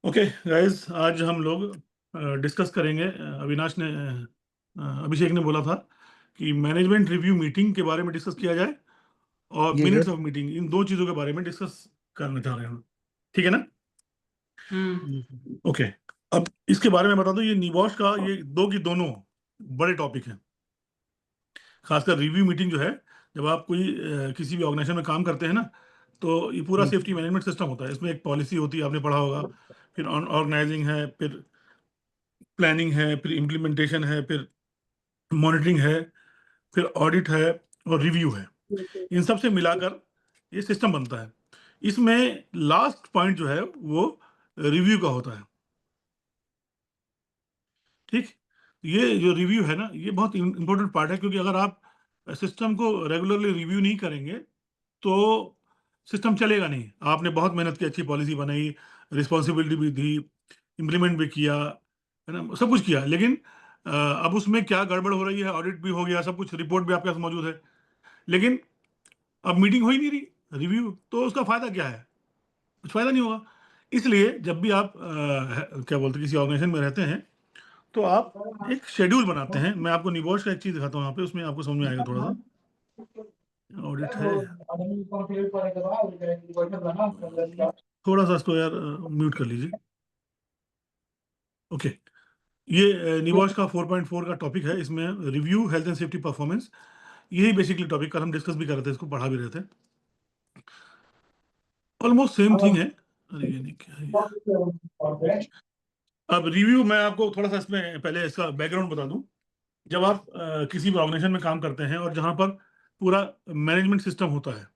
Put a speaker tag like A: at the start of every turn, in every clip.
A: Okay guys, आज हम लोग डिस्कस करेंगे। अभिषेक ने बोला था कि मैनेजमेंट रिव्यू मीटिंग के बारे में डिस्कस किया जाए और
B: जी
A: मिनट्स
B: सर।
A: ऑफ मीटिंग, इन दो चीज़ों के बारे में डिस्कस करना चाह रहे हैं। ठीक है ना? ओके। अब इसके बारे में बता दो, ये निबॉश का ये दो की दोनों बड़े टॉपिक हैं। खासकर रिव्यू मीटिंग जो है, जब आप कोई किसी भी ऑर्गेनाइजेशन में काम करते हैं ना, तो ये पूरा सेफ्टी मैनेजमेंट सिस्टम होता है। इसमें एक पॉलिसी होती है, आपने पढ़ा होगा। फिर ऑर्गेनाइजिंग है, फिर प्लानिंग है, फिर इम्प्लीमेंटेशन है, फिर मॉनिटरिंग है, फिर ऑडिट है और रिव्यू है। इन सब से मिलाकर ये सिस्टम बनता है। इसमें लास्ट पॉइंट जो है वो रिव्यू का होता है। ठीक। ये जो रिव्यू है ना, ये बहुत इंपॉर्टेंट पार्ट है, क्योंकि अगर आप सिस्टम को रेगुलरली रिव्यू नहीं करेंगे तो सिस्टम चलेगा नहीं। आपने बहुत मेहनत की, अच्छी पॉलिसी बनाई, रिस्पॉन्सिबिलिटी भी दी, इम्प्लीमेंट भी किया, है ना, सब कुछ किया, लेकिन अब उसमें क्या गड़बड़ हो रही है, ऑडिट भी हो गया, सब कुछ रिपोर्ट भी आपके पास मौजूद है, लेकिन अब मीटिंग हो ही नहीं रही, रिव्यू, तो उसका फायदा क्या है? कुछ फायदा नहीं होगा। इसलिए जब भी आप क्या बोलते हैं, किसी ऑर्गेनाइजेशन में रहते हैं, तो आप एक शेड्यूल बनाते हैं। मैं आपको निबोश का एक चीज दिखाता हूँ यहाँ पे, उसमें आपको समझ में आएगा। थोड़ा सा ऑडिट है, थोड़ा सा इसको यार म्यूट कर लीजिए। ओके। ये निबॉश का 4.4 का टॉपिक है। इसमें review health and safety performance, यही बेसिकली टॉपिक, कल हम डिस्कस भी कर रहे थे, इसको पढ़ा भी रहे थे। ऑलमोस्ट सेम थिंग है। अरे ये नहीं, क्या है ये? अब रिव्यू, मैं आपको थोड़ा सा इसमें पहले इसका बैकग्राउंड बता दूं। जब आप किसी भी ऑर्गेनाइजेशन में काम करते हैं और जहां पर पूरा मैनेजमेंट सिस्टम होता है,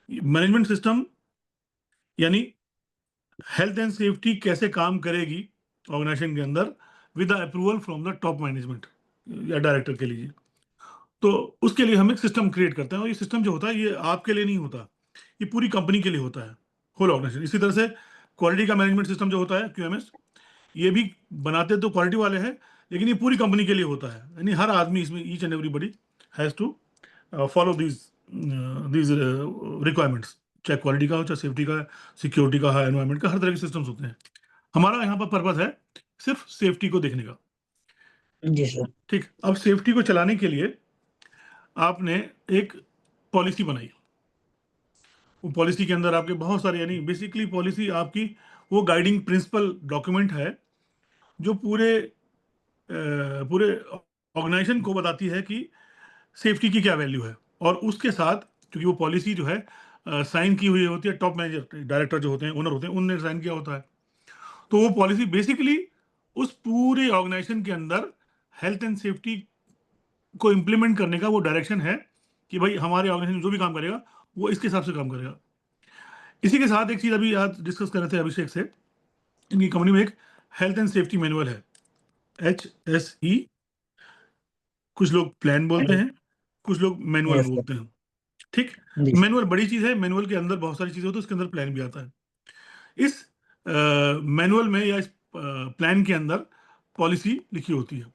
A: मैनेजमेंट सिस्टम यानी हेल्थ एंड सेफ्टी कैसे काम करेगी ऑर्गेनाइजेशन के अंदर, with the approval from the top management या डायरेक्टर के लिए, तो उसके लिए हम एक सिस्टम क्रिएट करते हैं। और ये सिस्टम जो होता है, ये आपके लिए नहीं होता, ये पूरी कंपनी के लिए होता है, होल ऑर्गेनाइजेशन। इसी तरह से क्वालिटी का मैनेजमेंट सिस्टम जो होता है, क्यूएमएस, ये भी बनाते तो क्वालिटी वाले हैं, लेकिन ये पूरी कंपनी के लिए होता है। यानी हर आदमी इसमें, each and everybody has to follow these requirements, चाहे क्वालिटी का हो, चाहे सेफ्टी का, सिक्योरिटी का है, एनवायरमेंट का, हर तरह के सिस्टम्स होते हैं। हमारा यहाँ पर पर्पज है सिर्फ सेफ्टी को देखने का।
B: जी सर।
A: ठीक। अब सेफ्टी को चलाने के लिए आपने एक पॉलिसी बनाई। वो पॉलिसी के अंदर आपके बहुत सारे, यानी बेसिकली पॉलिसी आपकी वो गाइडिंग प्रिंसिपल डॉक्यूमेंट है, जो पूरे ऑर्गेनाइजेशन को बताती है कि सेफ्टी की क्या वैल्यू है। और उसके साथ, क्योंकि वो पॉलिसी जो है साइन की हुई होती है, टॉप मैनेजर, डायरेक्टर जो होते हैं, ओनर होते हैं, उनने साइन किया होता है। तो वो पॉलिसी बेसिकली उस पूरे ऑर्गेनाइजेशन के अंदर हेल्थ एंड सेफ्टी को इम्प्लीमेंट करने का वो डायरेक्शन है, कि भाई हमारे ऑर्गेनाइजेशन जो भी काम करेगा वो इसके हिसाब से काम करेगा। इसी के साथ एक चीज अभी आज डिस्कस कर रहे थे अभिषेक से, इनकी कंपनी में एक हेल्थ एंड सेफ्टी मैनुअल है, HSE। कुछ लोग प्लान बोलते हैं, कुछ लोग मैनुअल
B: यस सर।
A: बोलते हैं। ठीक।
B: जी सर।
A: मैनुअल बड़ी चीज है, मैनुअल के अंदर बहुत सारी चीजें होती है, उसके अंदर प्लान भी आता है। इस मैनुअल में या इस प्लान के अंदर पॉलिसी लिखी होती है।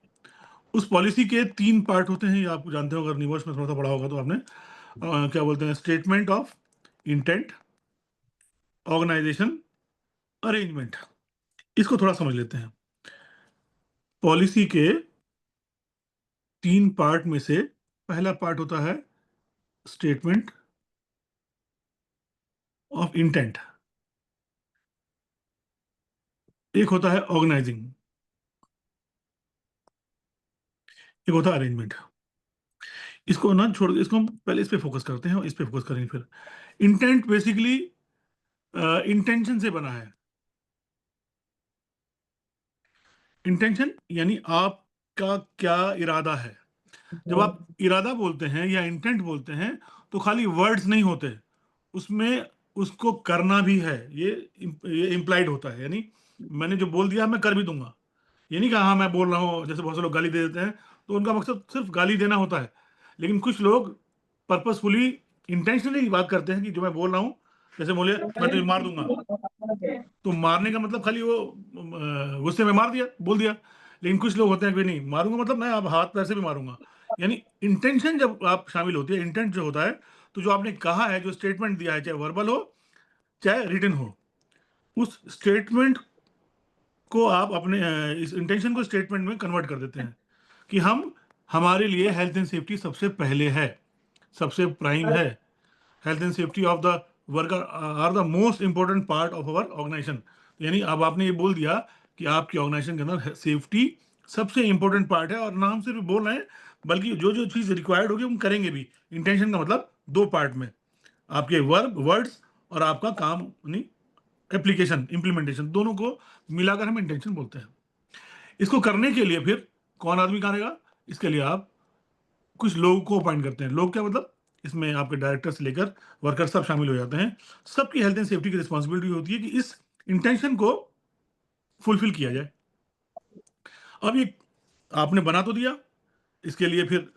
A: उस पॉलिसी के 3 पार्ट होते हैं, ये आप जानते हो, अगर निवोश में थोड़ा सा पढ़ा होगा तो आपने। क्या बोलते हैं, statement of intent, organisation, arrangement. इसको थोड़ा समझ लेते हैं। पॉलिसी के 3 पार्ट में से पहला पार्ट होता है स्टेटमेंट ऑफ इंटेंट, एक होता है ऑर्गेनाइजिंग, एक होता है अरेंजमेंट। इसको ना छोड़, इसको हम पहले इस पे फोकस करते हैं और इस पे फोकस करेंगे फिर। इंटेंट बेसिकली इंटेंशन से बना है। इंटेंशन यानी आपका क्या इरादा है। जब आप इरादा बोलते हैं या इंटेंट बोलते हैं, तो खाली वर्ड्स नहीं होते, उसमें उसको करना भी है। ये इम्प्लाइड होता है, यानी मैंने जो बोल दिया मैं कर भी दूंगा। ये नहीं कहा हाँ मैं बोल रहा हूँ, जैसे बहुत से लोग गाली दे देते हैं, तो उनका मकसद सिर्फ गाली देना होता है। लेकिन कुछ लोग पर्पसफुली, इंटेंशनली बात करते हैं कि जो मैं बोल रहा हूँ, जैसे बोले मैं तुझे मार दूंगा, तो मारने का मतलब खाली वो गुस्से में मार दिया, बोल दिया। लेकिन कुछ लोग होते हैं कि नहीं, मारूंगा मतलब मैं अब हाथ पैर से भी मारूंगा। यानी इंटेंशन जब आप शामिल होती है, इंटेंट जो होता है, तो जो आपने कहा है, जो स्टेटमेंट दिया है, चाहे वर्बल हो चाहे रिटन हो, उस स्टेटमेंट को आप अपने इस इंटेंशन को स्टेटमेंट में कन्वर्ट कर देते हैं कि हमारे लिए हेल्थ एंड सेफ्टी सबसे पहले है, सबसे प्राइम है। Health and safety of the worker are the most important part of our organisation. यानी अब आपने ये बोल दिया कि आपकी ऑर्गेनाइजेशन के अंदर सेफ्टी सबसे इंपॉर्टेंट पार्ट है, और ना हम सिर्फ बोल रहे हैं बल्कि जो जो चीज़ रिक्वायर्ड होगी हम करेंगे भी। इंटेंशन का मतलब दो पार्ट में, आपके वर्ड्स और आपका काम यानी एप्लीकेशन इम्प्लीमेंटेशन, दोनों को मिलाकर हम इंटेंशन बोलते हैं। इसको करने के लिए फिर कौन आदमी करेगा? इसके लिए आप कुछ लोगों को अपॉइंट करते हैं। लोग क्या मतलब? इसमें आपके डायरेक्टर से लेकर वर्कर सब शामिल हो जाते हैं। सबकी हेल्थ एंड सेफ्टी की रिस्पॉन्सिबिलिटी होती है कि इस इंटेंशन को फुलफिल किया जाए। अब ये आपने बना तो दिया, इसके लिए फिर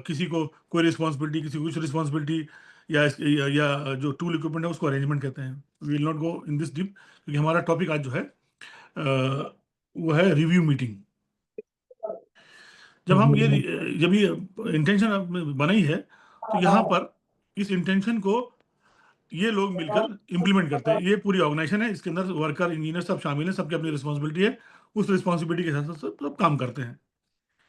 A: किसी को कोई रिस्पॉन्सिबिलिटी, किसी को कुछ रिस्पॉन्सिबिलिटी, या जो टूल इक्विपमेंट है उसको अरेंजमेंट कहते हैं। We will not go in this deep, क्योंकि हमारा टॉपिक आज जो है वो है रिव्यू मीटिंग। जब ये इंटेंशन बनी है, तो यहाँ पर इस इंटेंशन को ये लोग मिलकर इम्प्लीमेंट करते हैं। ये पूरी ऑर्गेनाइजेशन है, इसके अंदर वर्कर इंजीनियर सब शामिल हैं, सबकी अपनी रिस्पॉन्सिबिलिटी है। उस रिस्पॉन्सिबिलिटी के साथ सब सब काम करते हैं।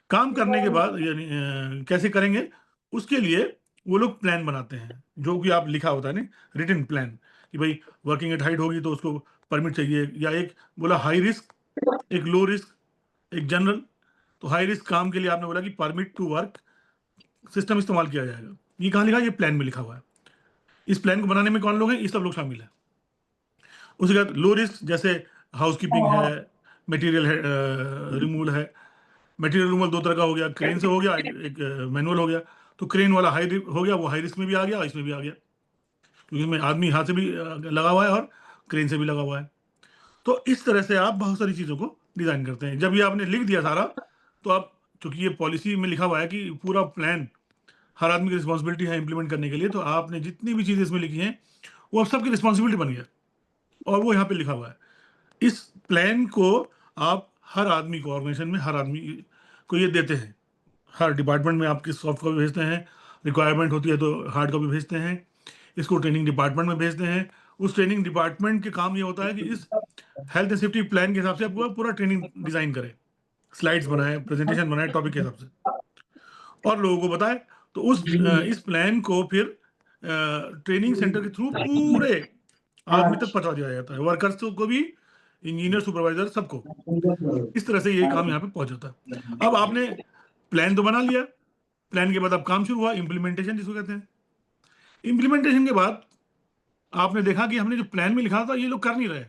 A: काम करने के बाद यानी कैसे करेंगे, उसके लिए वो लोग प्लान बनाते हैं, जो कि आप लिखा होता है ना, रिटन प्लान, कि भाई वर्किंग एट हाइट होगी तो उसको परमिट चाहिए, या एक बोला हाई रिस्क, एक लो रिस्क, एक जनरल। तो हाई रिस्क काम के लिए आपने बोला कि परमिट टू वर्क सिस्टम इस्तेमाल किया जाएगा। ये कहाँ लिखा है? ये प्लान में लिखा हुआ है। इस प्लान को बनाने में कौन लोग हैं? ये सब लोग शामिल है। उसके बाद लो रिस्क, जैसे हाउसकीपिंग है, मटेरियल है रिमूवल है। मटेरियल रिमूवल दो तरह का हो गया, क्रेन से हो गया, एक मैनुअल हो गया। तो क्रेन वाला हाई हो गया, वो हाई रिस्क में भी आ गया, इसमें भी आ गया, क्योंकि इसमें आदमी हाथ से भी लगा हुआ है और क्रेन से भी लगा हुआ है। तो इस तरह से आप बहुत सारी चीज़ों को डिज़ाइन करते हैं। जब ये आपने लिख दिया सारा, तो आप, क्योंकि ये पॉलिसी में लिखा हुआ है कि पूरा प्लान हर आदमी की रिस्पॉन्सिबिलिटी है इम्प्लीमेंट करने के लिए, तो आपने जितनी भी चीज़ें इसमें लिखी हैं वो अब सबकी रिस्पॉन्सिबिलिटी बन गया, और वो यहाँ पे लिखा हुआ है। इस प्लान को आप हर आदमी को, ऑर्गेनाइजेशन में हर आदमी को ये देते हैं। हर डिपार्टमेंट में आपकी सॉफ्ट कॉपी भेजते हैं, रिक्वायरमेंट होती है तो हार्ड कॉपी भेजते हैं, इसको ट्रेनिंग डिपार्टमेंट में भेजते हैं। उस ट्रेनिंग डिपार्टमेंट के काम ये होता है कि इस हेल्थ एंड सेफ्टी प्लान के हिसाब से आपको पूरा ट्रेनिंग डिजाइन करे, स्लाइड्स बनाए, प्रेजेंटेशन बनाए टॉपिक के हिसाब से, और लोगों को बताए। तो इस प्लान को फिर ट्रेनिंग सेंटर के थ्रू पूरे आदमी तक पहुंचा दिया जाता है, वर्कर्स को भी, इंजीनियर, सुपरवाइजर, सबको। इस तरह से ये काम यहाँ पे पहुंच जाता है। अब आपने प्लान तो बना लिया, प्लान के बाद अब काम शुरू हुआ, इम्प्लीमेंटेशन जिसको कहते हैं। इम्प्लीमेंटेशन के बाद आपने देखा कि हमने जो प्लान में लिखा था ये लोग कर नहीं रहे।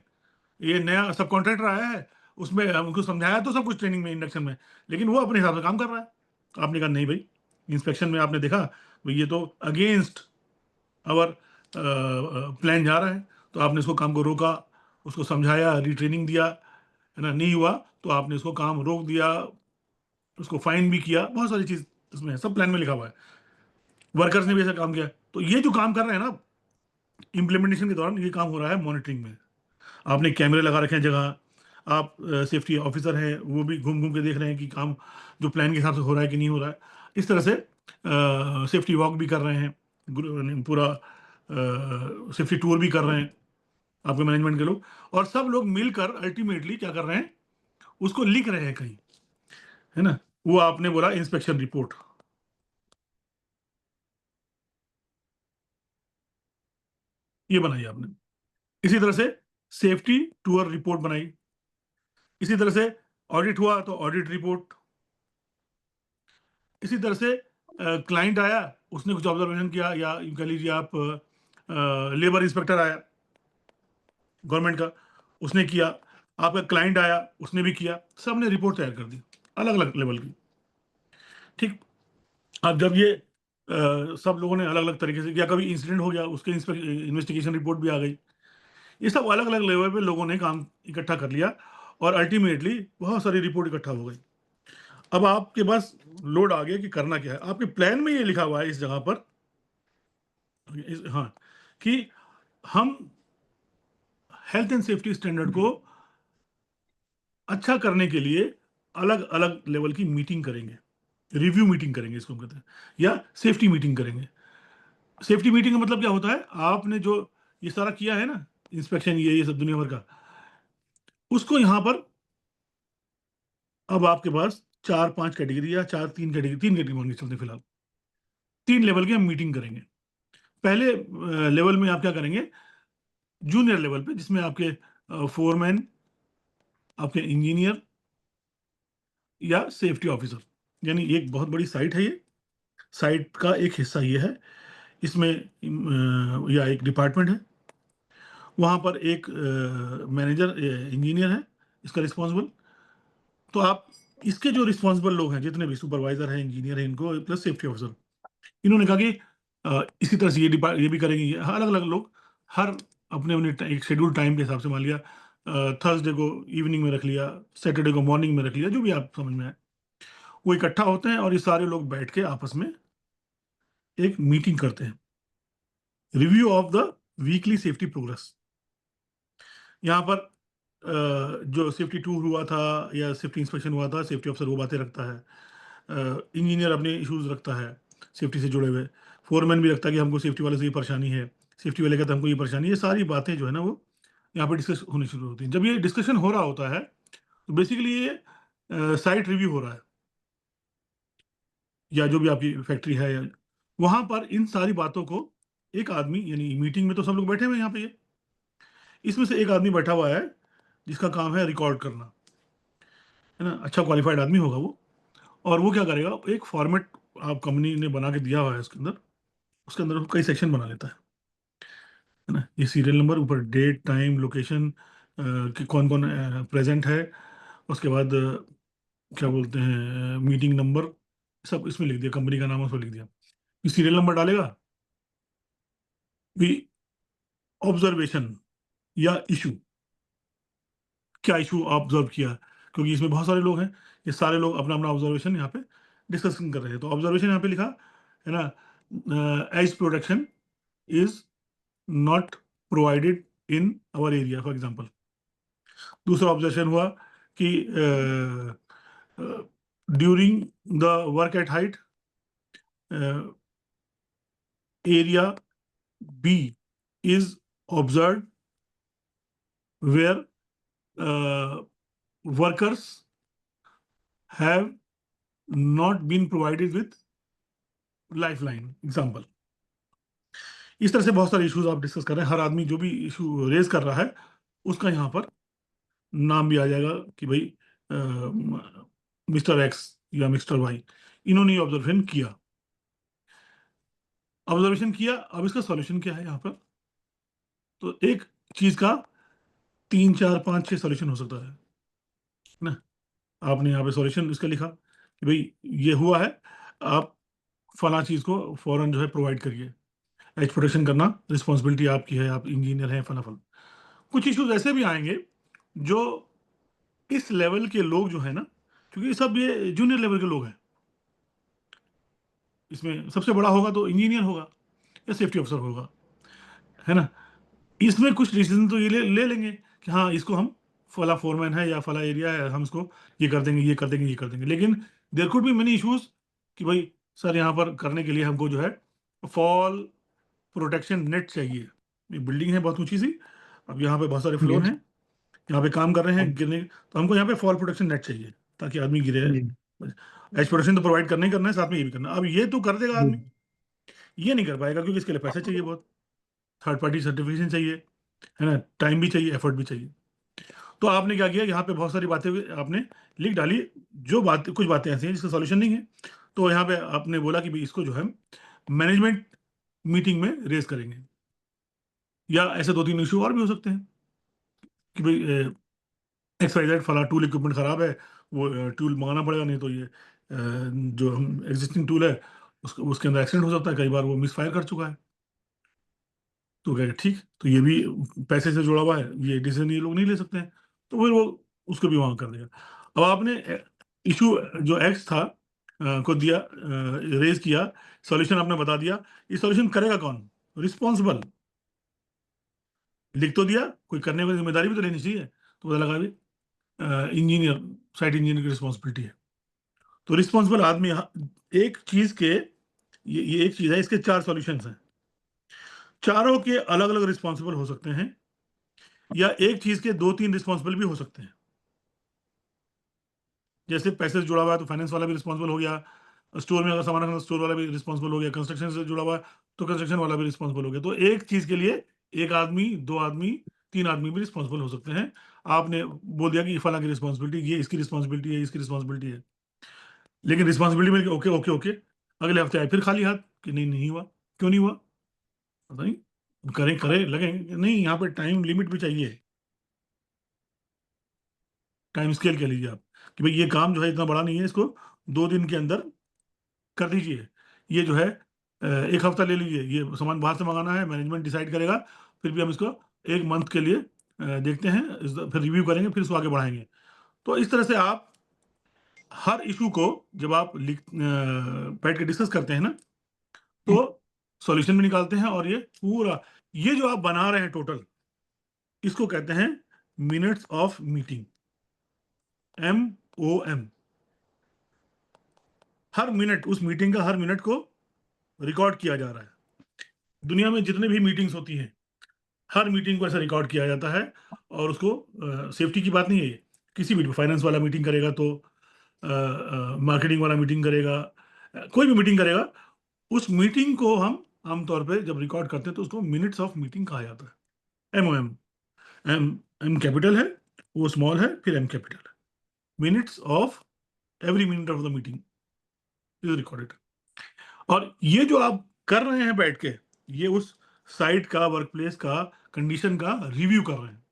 A: ये नया सब कॉन्ट्रैक्टर आया है, उसमें हमको समझाया तो सब कुछ ट्रेनिंग में, इंडक्शन में, लेकिन वो अपने हिसाब से काम कर रहा है। आपने कहा नहीं भाई, इंस्पेक्शन में आपने देखा भाई ये तो अगेंस्ट आवर प्लान जा रहा है, तो आपने इसको काम को रोका, उसको समझाया, रिट्रेनिंग दिया, है ना। नहीं हुआ तो आपने इसको काम रोक दिया, उसको फाइन भी किया। बहुत सारी चीज़ इसमें है, सब प्लान में लिखा हुआ है। वर्कर्स ने भी ऐसा काम किया। तो ये जो काम कर रहे हैं ना इम्प्लीमेंटेशन के दौरान, ये काम हो रहा है मॉनिटरिंग में। आपने कैमरे लगा रखे हैं जगह, आप सेफ्टी ऑफिसर हैं, वो भी घूम घूम के देख रहे हैं कि काम जो प्लान के हिसाब से हो रहा है कि नहीं हो रहा है। इस तरह से सेफ्टी वॉक भी कर रहे हैं, पूरा सेफ्टी टूर भी कर रहे हैं आपके मैनेजमेंट के लोग, और सब लोग मिलकर अल्टीमेटली क्या कर रहे हैं, उसको लिख रहे हैं कहीं, है ना। वो आपने बोला इंस्पेक्शन रिपोर्ट, ये बनाई आपने। इसी तरह से सेफ्टी टूर रिपोर्ट बनाई। इसी तरह से ऑडिट हुआ तो ऑडिट रिपोर्ट। इसी तरह से क्लाइंट आया, उसने कुछ ऑब्जर्वेशन किया, या यूं कह लीजिए आप लेबर इंस्पेक्टर आया गवर्नमेंट का, उसने किया। आपका क्लाइंट आया, उसने भी किया। सब ने रिपोर्ट तैयार कर दी अलग अलग लेवल की। ठीक। अब जब ये सब लोगों ने अलग अलग तरीके से, या कभी इंसिडेंट हो गया उसके इन्वेस्टिगेशन रिपोर्ट भी आ गई। ये सब अलग अलग लेवल पे लोगों ने काम इकट्ठा कर लिया, और अल्टीमेटली बहुत सारी रिपोर्ट इकट्ठा हो गई। अब आपके पास लोड आ गया कि करना क्या है। आपके प्लान में ये लिखा हुआ है इस जगह पर, हाँ, कि हम हेल्थ एंड सेफ्टी स्टैंडर्ड को अच्छा करने के लिए अलग अलग लेवल की मीटिंग करेंगे, रिव्यू मीटिंग करेंगे इसको हम कहते हैं, या सेफ्टी मीटिंग करेंगे। सेफ्टी मीटिंग का मतलब क्या होता है? आपने जो ये सारा किया है ना, इंस्पेक्शन, ये सब दुनिया भर का, उसको यहाँ पर अब आपके पास 4-5 कैटेगरी या 3 कैटेगरी मान के चलते हैं फिलहाल। 3 लेवल की हम मीटिंग करेंगे। पहले लेवल में आप क्या करेंगे, जूनियर लेवल पे, जिसमें आपके फोरमैन, आपके इंजीनियर या सेफ्टी ऑफिसर, यानी एक बहुत बड़ी साइट है ये, साइट का एक हिस्सा ये है, इसमें या एक डिपार्टमेंट है, वहाँ पर एक मैनेजर इंजीनियर है इसका रिस्पॉन्सिबल। तो आप इसके जो रिस्पॉन्सिबल लोग हैं, जितने भी सुपरवाइजर हैं, इंजीनियर हैं, इनको प्लस सेफ्टी ऑफिसर, इन्होंने कहा कि इसी तरह से ये भी करेंगे, ये अलग अलग लोग, हर अपने अपने एक शेड्यूल टाइम के हिसाब से, मान लिया थर्सडे को इवनिंग में रख लिया, सैटरडे को मॉर्निंग में रख लिया, जो भी आप समझ में आए, वो इकट्ठा होते हैं और ये सारे लोग बैठ के आपस में एक मीटिंग करते हैं, review of the weekly safety progress. यहाँ पर जो सेफ्टी टूर हुआ था या सेफ्टी इंस्पेक्शन हुआ था, सेफ्टी ऑफिसर वो बातें रखता है, इंजीनियर अपने इश्यूज रखता है सेफ्टी से जुड़े हुए, फोरमैन भी रखता है कि हमको सेफ्टी वाले से ये परेशानी है, सेफ्टी वाले कहते हैं हमको ये परेशानी है। ये सारी बातें जो है ना, वो यहाँ पर डिस्कस होनी शुरू होती हैं। जब ये डिस्कशन हो रहा होता है तो बेसिकली ये साइट रिव्यू हो रहा है, या जो भी आपकी फैक्ट्री है, या वहाँ पर इन सारी बातों को एक आदमी, यानी मीटिंग में तो सब लोग बैठे हुए हैं यहाँ पे, ये इसमें से एक आदमी बैठा हुआ है जिसका काम है रिकॉर्ड करना, है ना, अच्छा क्वालिफाइड आदमी होगा वो। और वो क्या करेगा, एक फॉर्मेट आप कंपनी ने बना के दिया हुआ है, उसके अंदर वो कई सेक्शन बना लेता है ना, ये सीरियल नंबर, ऊपर डेट, टाइम, लोकेशन, कि कौन कौन प्रेजेंट है, उसके बाद क्या बोलते हैं, मीटिंग नंबर, सब इसमें लिख दिया, कंपनी का नाम उसमें लिख दिया। ये सीरियल नंबर डालेगा, भी ऑब्जर्वेशन या इशू, क्या इशू ऑब्जर्व किया, क्योंकि इसमें बहुत सारे लोग हैं, ये सारे लोग अपना अपना ऑब्जर्वेशन यहाँ पे डिस्कशन कर रहे हैं। तो ऑब्जर्वेशन यहाँ पे लिखा है ना, edge protection is not provided in our area, for example. दूसरा ऑब्जर्वेशन हुआ कि during the work at height, area B is observe where workers have not been provided with lifeline, example. इस तरह से बहुत सारे इश्यूज आप डिस्कस कर रहे हैं, हर आदमी जो भी इशू रेज कर रहा है उसका यहाँ पर नाम भी आ जाएगा कि भाई मिस्टर एक्स या मिस्टर वाई, इन्होंने ऑब्जर्वेशन किया। ऑब्जर्वेशन किया, अब इसका सॉल्यूशन क्या है यहाँ पर, तो एक चीज का 3 4 5 6 सॉल्यूशन हो सकता है ना। आपने यहाँ पे सॉल्यूशन इसका लिखा कि भाई ये हुआ है, आप फला चीज को फौरन जो है प्रोवाइड करिए, एज प्रोटेक्शन करना रिस्पॉन्सिबिलिटी आपकी है, आप इंजीनियर हैं, फला फला। कुछ इश्यूज ऐसे भी आएंगे जो इस लेवल के लोग जो है ना, क्योंकि ये जूनियर लेवल के लोग हैं, इसमें सबसे बड़ा होगा तो इंजीनियर होगा या सेफ्टी ऑफिसर होगा, है ना। इसमें कुछ डिसीजन तो ये ले लेंगे कि हाँ, इसको हम, फला फोरमैन है या फला एरिया है, हम इसको ये कर देंगे, ये कर देंगे, ये कर देंगे। लेकिन there could be many issues कि भाई सर, यहाँ पर करने के लिए हमको जो है फॉल प्रोटेक्शन नेट चाहिए। ये बिल्डिंग है बहुत ऊंची सी, अब यहाँ पे बहुत सारे
B: जी
A: फ्लोर हैं, यहाँ पे काम कर रहे हैं,
B: हाँ,
A: गिरने, तो हमको यहाँ पे फॉल प्रोटेक्शन नेट चाहिए ताकि आदमी गिरे।
B: जी
A: एज प्रोटेक्शन तो प्रोवाइड करना ही करना है, साथ में ये भी करना है। अब ये तो कर देगा
B: जी
A: आदमी, ये नहीं कर पाएगा क्योंकि इसके लिए पैसे चाहिए बहुत, थर्ड पार्टी सर्टिफिकेशन चाहिए, है ना, टाइम भी चाहिए, एफर्ट भी चाहिए। तो आपने क्या किया, यहाँ पे बहुत सारी बातें आपने लिख डाली, जो बात, कुछ बातें ऐसी हैं जिसका सॉल्यूशन नहीं है, तो यहाँ पे आपने बोला कि भाई इसको जो है मैनेजमेंट मीटिंग में रेज करेंगे। या ऐसे 2 3 इशू और भी हो सकते हैं कि भाई एक्स वाई जेड फला टूल इक्विपमेंट खराब है, वो टूल मंगाना पड़ेगा, नहीं तो ये जो हम एग्जिस्टिंग टूल है उसके अंदर एक्सीडेंट हो सकता है, कई बार वो मिस फायर कर चुका है। तो कहेगा ठीक, तो ये भी पैसे से जुड़ा हुआ है, ये डिसीजन ये लोग नहीं ले सकते हैं, तो फिर वो उसको भी वहां कर देगा। अब आपने इशू जो एक्स था को दिया, रेज किया, सॉल्यूशन आपने बता दिया, ये सॉल्यूशन करेगा कौन, रिस्पॉन्सिबल, लिख तो दिया, कोई करने की जिम्मेदारी भी तो लेनी चाहिए, तो पता लगा भी इंजीनियर, साइट इंजीनियर की रिस्पॉन्सिबिलिटी है। तो रिस्पॉन्सिबल आदमी एक चीज के, ये एक चीज है, इसके 4 सॉल्यूशंस हैं, चारों के अलग अलग रिस्पॉन्सिबल हो सकते हैं, या एक चीज के 2 3 रिस्पॉन्सिबल भी हो सकते हैं। जैसे पैसे से जुड़ा हुआ है तो फाइनेंस वाला भी रिस्पॉन्सिबल हो गया, स्टोर में अगर सामान रखना स्टोर वाला भी रिस्पॉन्सिबल हो गया, कंस्ट्रक्शन से जुड़ा हुआ है तो कंस्ट्रक्शन वाला भी रिस्पॉन्सिबल हो गया। तो एक चीज के लिए एक आदमी, दो आदमी, तीन आदमी भी रिस्पॉन्सिबल हो सकते हैं। आपने बोल दिया कि फला की रिस्पॉन्सिबिलिटी, ये इसकी रिस्पॉन्सिबिलिटी है, इसकी रिस्पॉन्सिबिलिटी है, लेकिन रिस्पॉन्सिबिलिटी में ओके ओके ओके, अगले हफ्ते आए फिर खाली हाथ कि नहीं नहीं हुआ। क्यों नहीं हुआ? पता नहीं, करें करें लगे नहीं। यहाँ पे टाइम लिमिट भी चाहिए, टाइम स्केल कह लीजिए आप, कि भाई ये काम जो है इतना बड़ा नहीं है, इसको 2 दिन के अंदर कर दीजिए। ये जो है एक हफ्ता ले लीजिए, ये सामान बाहर से मंगाना है, मैनेजमेंट डिसाइड करेगा, फिर भी हम इसको 1 मंथ के लिए देखते हैं, फिर रिव्यू करेंगे, फिर इसको आगे बढ़ाएंगे। तो इस तरह से आप हर इशू को जब आप बैठ के डिस्कस करते हैं ना, तो सॉल्यूशन भी निकालते हैं, और ये पूरा ये जो आप बना रहे हैं टोटल, इसको कहते हैं minutes of meeting, MOM। Her minute, उस मीटिंग का हर मिनट को रिकॉर्ड किया जा रहा है। दुनिया में जितने भी मीटिंग्स होती हैं, हर मीटिंग को ऐसा रिकॉर्ड किया जाता है, और उसको सेफ्टी की बात नहीं है ये, किसी भी फाइनेंस वाला मीटिंग करेगा तो मार्केटिंग वाला मीटिंग करेगा, कोई भी मीटिंग करेगा, उस मीटिंग को हम आमतौर पे जब रिकॉर्ड करते हैं तो उसको मिनट्स ऑफ मीटिंग कहा जाता है, MOM। एम एम कैपिटल है, वो स्मॉल है, फिर M कैपिटल है। Minutes of, every minute of the meeting is recorded. और ये जो आप कर रहे हैं बैठ के, ये उस साइट का, वर्क प्लेस का कंडीशन का रिव्यू कर रहे हैं।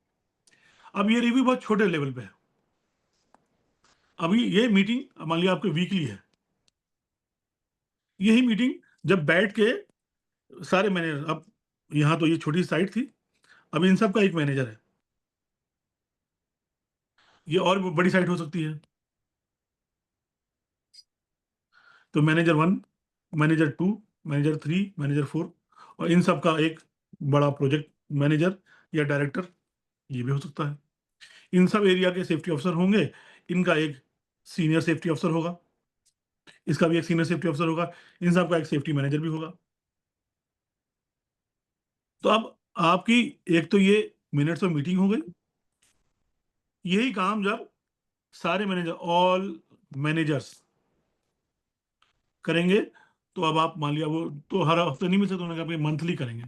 A: अब ये रिव्यू बहुत छोटे लेवल पे है। अभी ये मीटिंग मान लिया आपके वीकली है, यही मीटिंग जब बैठ के सारे मैनेजर, अब यहाँ तो ये छोटी साइट थी, अब इन सब का एक मैनेजर है, ये और भी बड़ी साइट हो सकती है, तो मैनेजर 1, मैनेजर 2, मैनेजर 3, मैनेजर 4, और इन सब का एक बड़ा प्रोजेक्ट मैनेजर या डायरेक्टर ये भी हो सकता है। इन सब एरिया के सेफ्टी ऑफिसर होंगे, इनका एक सीनियर सेफ्टी ऑफिसर होगा, इसका भी एक सीनियर सेफ्टी ऑफिसर होगा, इन सब का एक सेफ्टी मैनेजर भी होगा। तो अब आपकी एक तो ये मिनट्स ऑफ मीटिंग हो गई। यही काम जब सारे मैनेजर, ऑल मैनेजर्स करेंगे, तो अब आप मान लिया वो तो हर हफ्ते नहीं मिल सकते, उन्होंने कहा मंथली करेंगे।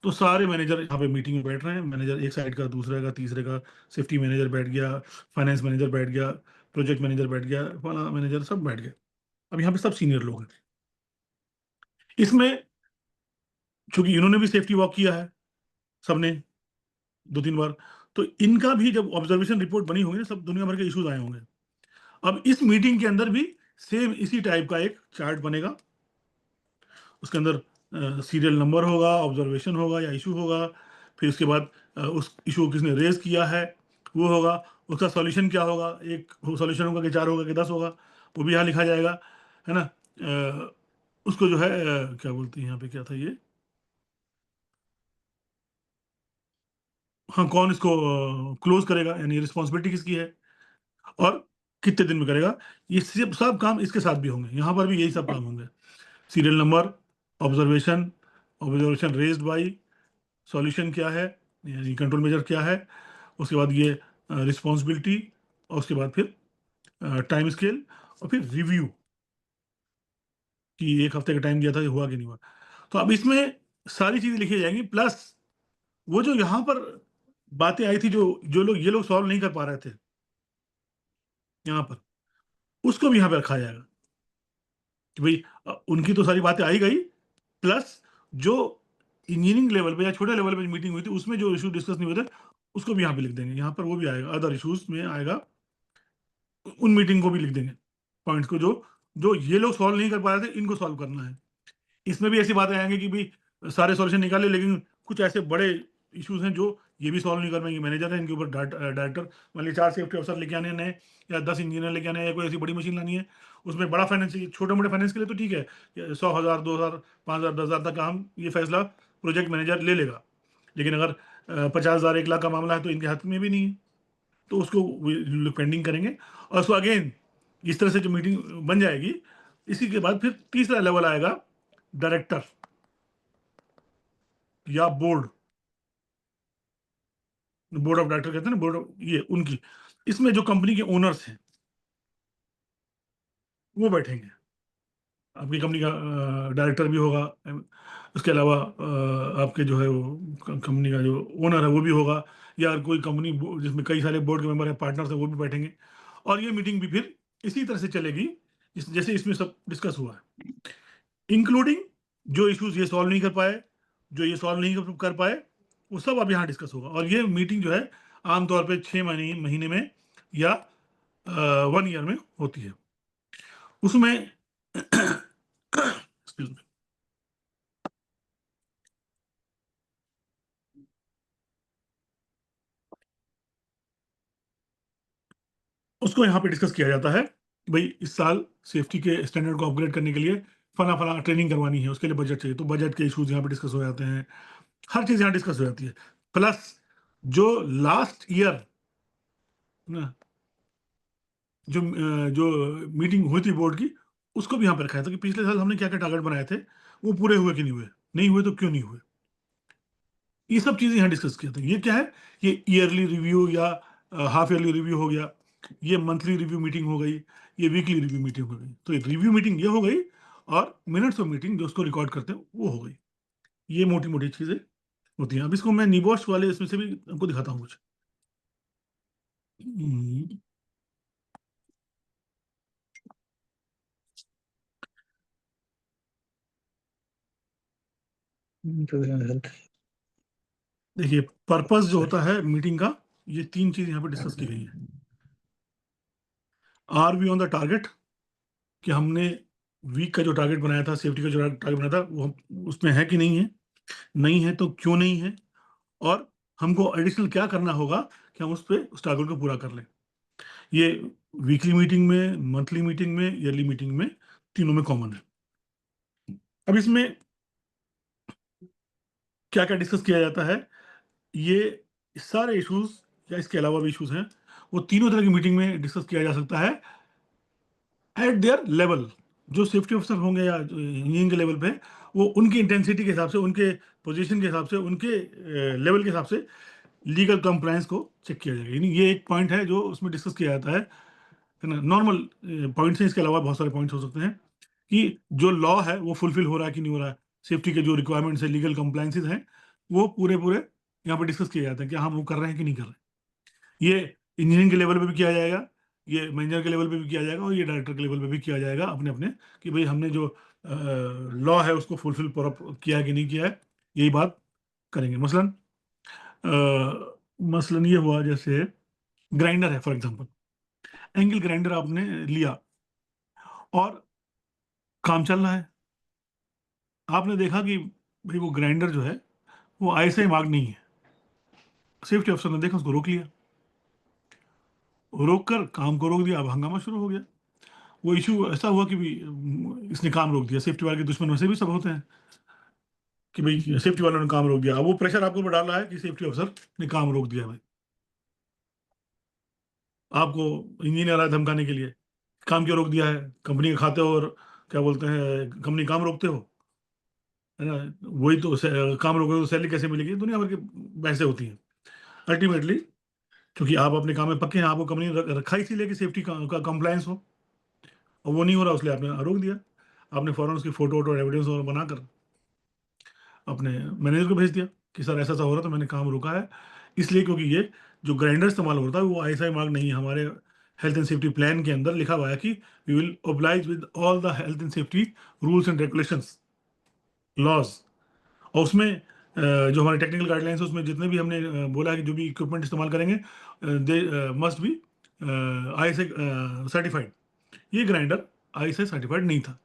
A: तो सारे मैनेजर यहाँ पे मीटिंग में बैठ रहे हैं, मैनेजर एक साइड का, दूसरे का, तीसरे का, सेफ्टी मैनेजर बैठ गया, फाइनेंस मैनेजर बैठ गया, प्रोजेक्ट मैनेजर बैठ गया, फला मैनेजर, सब बैठ गए। अब यहाँ पे सब सीनियर लोग हैं। इसमें चूंकि इन्होंने भी सेफ्टी वॉक किया है, सबने 2-3 बार, तो इनका भी जब ऑब्जर्वेशन रिपोर्ट बनी होगी ना, सब दुनिया भर के इश्यूज आए होंगे। अब इस मीटिंग के अंदर भी सेम इसी टाइप का एक चार्ट बनेगा, उसके अंदर सीरियल नंबर होगा, ऑब्जर्वेशन होगा या इशू होगा, फिर उसके बाद उस इशू को किसने रेज किया है वो होगा, उसका सॉल्यूशन क्या होगा, एक सॉल्यूशन होगा कि 4 होगा कि 10 होगा, वो भी यहाँ लिखा जाएगा, है ना। उसको जो है क्या बोलते हैं यहाँ पे, क्या था ये, हाँ, कौन इसको क्लोज करेगा, यानी रिस्पॉन्सिबिलिटी किसकी है, और कितने दिन में करेगा। ये सब काम इसके साथ भी होंगे, यहाँ पर भी यही सब काम होंगे। Serial number, observation, observation raised by, solution क्या है, यानी कंट्रोल मेजर क्या है, उसके बाद ये रिस्पॉन्सिबिलिटी, और उसके बाद फिर टाइम स्केल, और फिर रिव्यू कि एक हफ्ते का टाइम दिया था, ये हुआ कि नहीं हुआ। तो अब इसमें सारी चीजें लिखी जाएंगी, प्लस वो जो यहाँ पर बातें आई थी, जो जो लोग ये लोग सॉल्व नहीं कर पा रहे थे यहाँ पर, उसको भी यहाँ पे रखा जाएगा कि भाई उनकी तो सारी बातें आई गई, प्लस जो इंजीनियरिंग लेवल पे या छोटे लेवल पे मीटिंग हुई थी उसमें जो इशू डिस्कस नहीं हुए थे, उसको भी यहाँ पे लिख देंगे। यहाँ पर वो भी आएगा, अदर इश्यूज में आएगा, उन मीटिंग को भी लिख देंगे, पॉइंट्स को, जो जो ये लोग सॉल्व नहीं कर पा रहे थे, इनको सॉल्व करना है। इसमें भी ऐसी बातें आएंगी कि भाई सारे सॉल्यूशन निकाले, लेकिन कुछ ऐसे बड़े इश्यूज हैं जो ये भी सॉल्व नहीं कर पाएंगे, मैनेजर है, इनके ऊपर डायरेक्टर, मान लीजिए 4 सेफ्टी ऑफिसर लेके आने हैं नए, या 10 इंजीनियर लेके आने हैं, या कोई ऐसी बड़ी मशीन लानी है, उसमें बड़ा फाइनेंस चाहिए। छोटे मोटे फाइनेंस के लिए तो ठीक है, 100,000, 2,000, 5,000, 10,000 तक का हम ये फैसला प्रोजेक्ट मैनेजर ले लेगा, लेकिन अगर 50,000, 1 लाख का मामला है तो इनके हाथ में भी नहीं है, तो उसको पेंडिंग करेंगे। और उसको अगेन इस तरह से जो मीटिंग बन जाएगी, इसी के बाद फिर तीसरा लेवल आएगा, डायरेक्टर या बोर्ड, बोर्ड ऑफ डायरेक्टर कहते हैं ना, बोर्ड ऑफ, ये उनकी। इसमें जो कंपनी के ओनर्स हैं वो बैठेंगे, आपकी कंपनी का डायरेक्टर भी होगा, उसके अलावा आपके जो है वो कंपनी का जो ओनर है वो भी होगा, या कोई कंपनी जिसमें कई सारे बोर्ड के मेंबर हैं, पार्टनर्स हैं, वो भी बैठेंगे। और ये मीटिंग भी फिर इसी तरह से चलेगी जैसे इसमें सब डिस्कस हुआ है, इंक्लूडिंग जो इश्यूज ये सॉल्व नहीं कर पाए, जो ये सॉल्व नहीं कर पाए, वो सब अब यहाँ डिस्कस होगा। और ये मीटिंग जो है आमतौर पे 6 महीने में या 1 ईयर में होती है। उसमें excuse me, उसको यहाँ पे डिस्कस किया जाता है, भाई इस साल सेफ्टी के स्टैंडर्ड को अपग्रेड करने के लिए फला फला ट्रेनिंग करवानी है, उसके लिए बजट चाहिए, तो बजट के इश्यूज यहाँ पे डिस्कस हो जाते हैं, हर चीज़ यहाँ डिस्कस हो जाती है। प्लस जो लास्ट ईयर ना जो मीटिंग हुई थी बोर्ड की, उसको भी यहाँ पे रखा था कि पिछले साल हमने क्या क्या टारगेट बनाए थे, वो पूरे हुए कि नहीं हुए, नहीं हुए तो क्यों नहीं हुए, ये सब चीज़ें यहाँ डिस्कस किया था। ये क्या है, ये ईयरली रिव्यू या हाफ ईयरली रिव्यू हो गया, ये मंथली रिव्यू मीटिंग हो गई, ये वीकली रिव्यू मीटिंग हो गई। तो ये रिव्यू मीटिंग ये हो गई, और मिनट्स ऑफ मीटिंग जो उसको रिकॉर्ड करते हैं वो हो गई। ये मोटी मोटी चीज़ें होती हैं। अब इसको मैं निबॉश वाले इसमें से भी आपको दिखाता हूँ कुछ। हम्म,
B: हेल्थ।
A: देखिए पर्पस जो होता है मीटिंग का, ये 3 चीज़ यहाँ पे डिस्कस की गई है। Are we on the target, कि हमने वीक का जो टारगेट बनाया था, सेफ्टी का जो टारगेट बनाया था, वो उसमें है कि नहीं है, नहीं है तो क्यों नहीं है, और हमको एडिशनल क्या करना होगा कि हम उस पर उस टारगेट को पूरा कर लें। ये वीकली मीटिंग में, मंथली मीटिंग में, ईयरली मीटिंग में, तीनों में कॉमन है। अब इसमें क्या क्या डिस्कस किया जाता है, ये सारे इश्यूज या इसके अलावा भी इश्यूज हैं, वो तीनों तरह की मीटिंग में डिस्कस किया जा सकता है एट देयर लेवल। जो सेफ्टी ऑफिसर होंगे या इंजीनियरिंग के लेवल पे, वो उनकी इंटेंसिटी के हिसाब से, उनके पोजीशन के हिसाब से, उनके लेवल के हिसाब से लीगल कंप्लायंस को चेक किया जाएगा। यानी ये एक पॉइंट है जो उसमें डिस्कस किया जाता है ना। नॉर्मल पॉइंट्स हैं, इसके अलावा बहुत सारे पॉइंट्स हो सकते हैं कि जो लॉ है वो फुलफिल हो रहा है कि नहीं हो रहा है, सेफ्टी के जो रिक्वायरमेंट्स है, लीगल कंप्लायंसेस हैं, वो पूरे पूरे यहाँ पे डिस्कस किए जाते हैं कि हम वो कर रहे हैं कि नहीं कर रहे हैं। ये इंजीनियरिंग के लेवल पे भी किया जाएगा, ये मैनेजर के लेवल पे भी किया जाएगा, और ये डायरेक्टर के लेवल पे भी किया जाएगा अपने अपने, कि भाई हमने जो लॉ है उसको फुलफिल किया है कि नहीं किया है, यही बात करेंगे। मसलन ये हुआ, जैसे ग्राइंडर है फॉर एग्जांपल, एंगल ग्राइंडर आपने लिया और काम चल रहा है, आपने देखा कि भाई वो ग्राइंडर जो है वो आईएसआई मार्क नहीं है, सेफ्टी अफसर ने देखा, उसको रोक लिया, रोक कर काम को रोक दिया। अब हंगामा शुरू हो गया। वो इशू ऐसा हुआ कि भी इसने काम रोक दिया, सेफ्टी वाले के दुश्मन वैसे भी सब होते हैं, कि भाई सेफ्टी वालों ने काम रोक दिया। अब वो प्रेशर आपके ऊपर डाल रहा है कि सेफ्टी अफसर ने काम रोक दिया, भाई आपको इंजीनियर आया धमकाने के लिए, काम क्यों रोक दिया है, कंपनी के खाते हो और क्या बोलते हैं कंपनी काम रोकते हो, है ना, वही तो काम रोकोगे तो सैलरी कैसे मिलेगी, दुनिया भर की बहसें होती हैं। अल्टीमेटली क्योंकि आप अपने काम में पक्के हैं, आपको कंपनी ने रखा इसीलिए कि सेफ्टी का कंप्लायंस हो, और वो नहीं हो रहा, इसलिए आपने रोक दिया। आपने फौरन उसकी फोटो वोटो एविडेंस और बनाकर अपने मैनेजर को भेज दिया कि सर ऐसा ऐसा हो रहा, तो मैंने काम रोका है इसलिए क्योंकि ये जो ग्राइंडर इस्तेमाल होता है वो आईएसआई मार्क नहीं है। हमारे हेल्थ एंड सेफ्टी प्लान के अंदर लिखा हुआ है कि we will oblige with all the health and safety rules and regulations, laws. और उसमें जो हमारे टेक्निकल गाइडलाइंस है, उसमें जितने भी हमने बोला है कि जो भी इक्विपमेंट इस्तेमाल करेंगे they must be ISI certified. ये ग्राइंडर आईएसआई सर्टिफाइड नहीं था,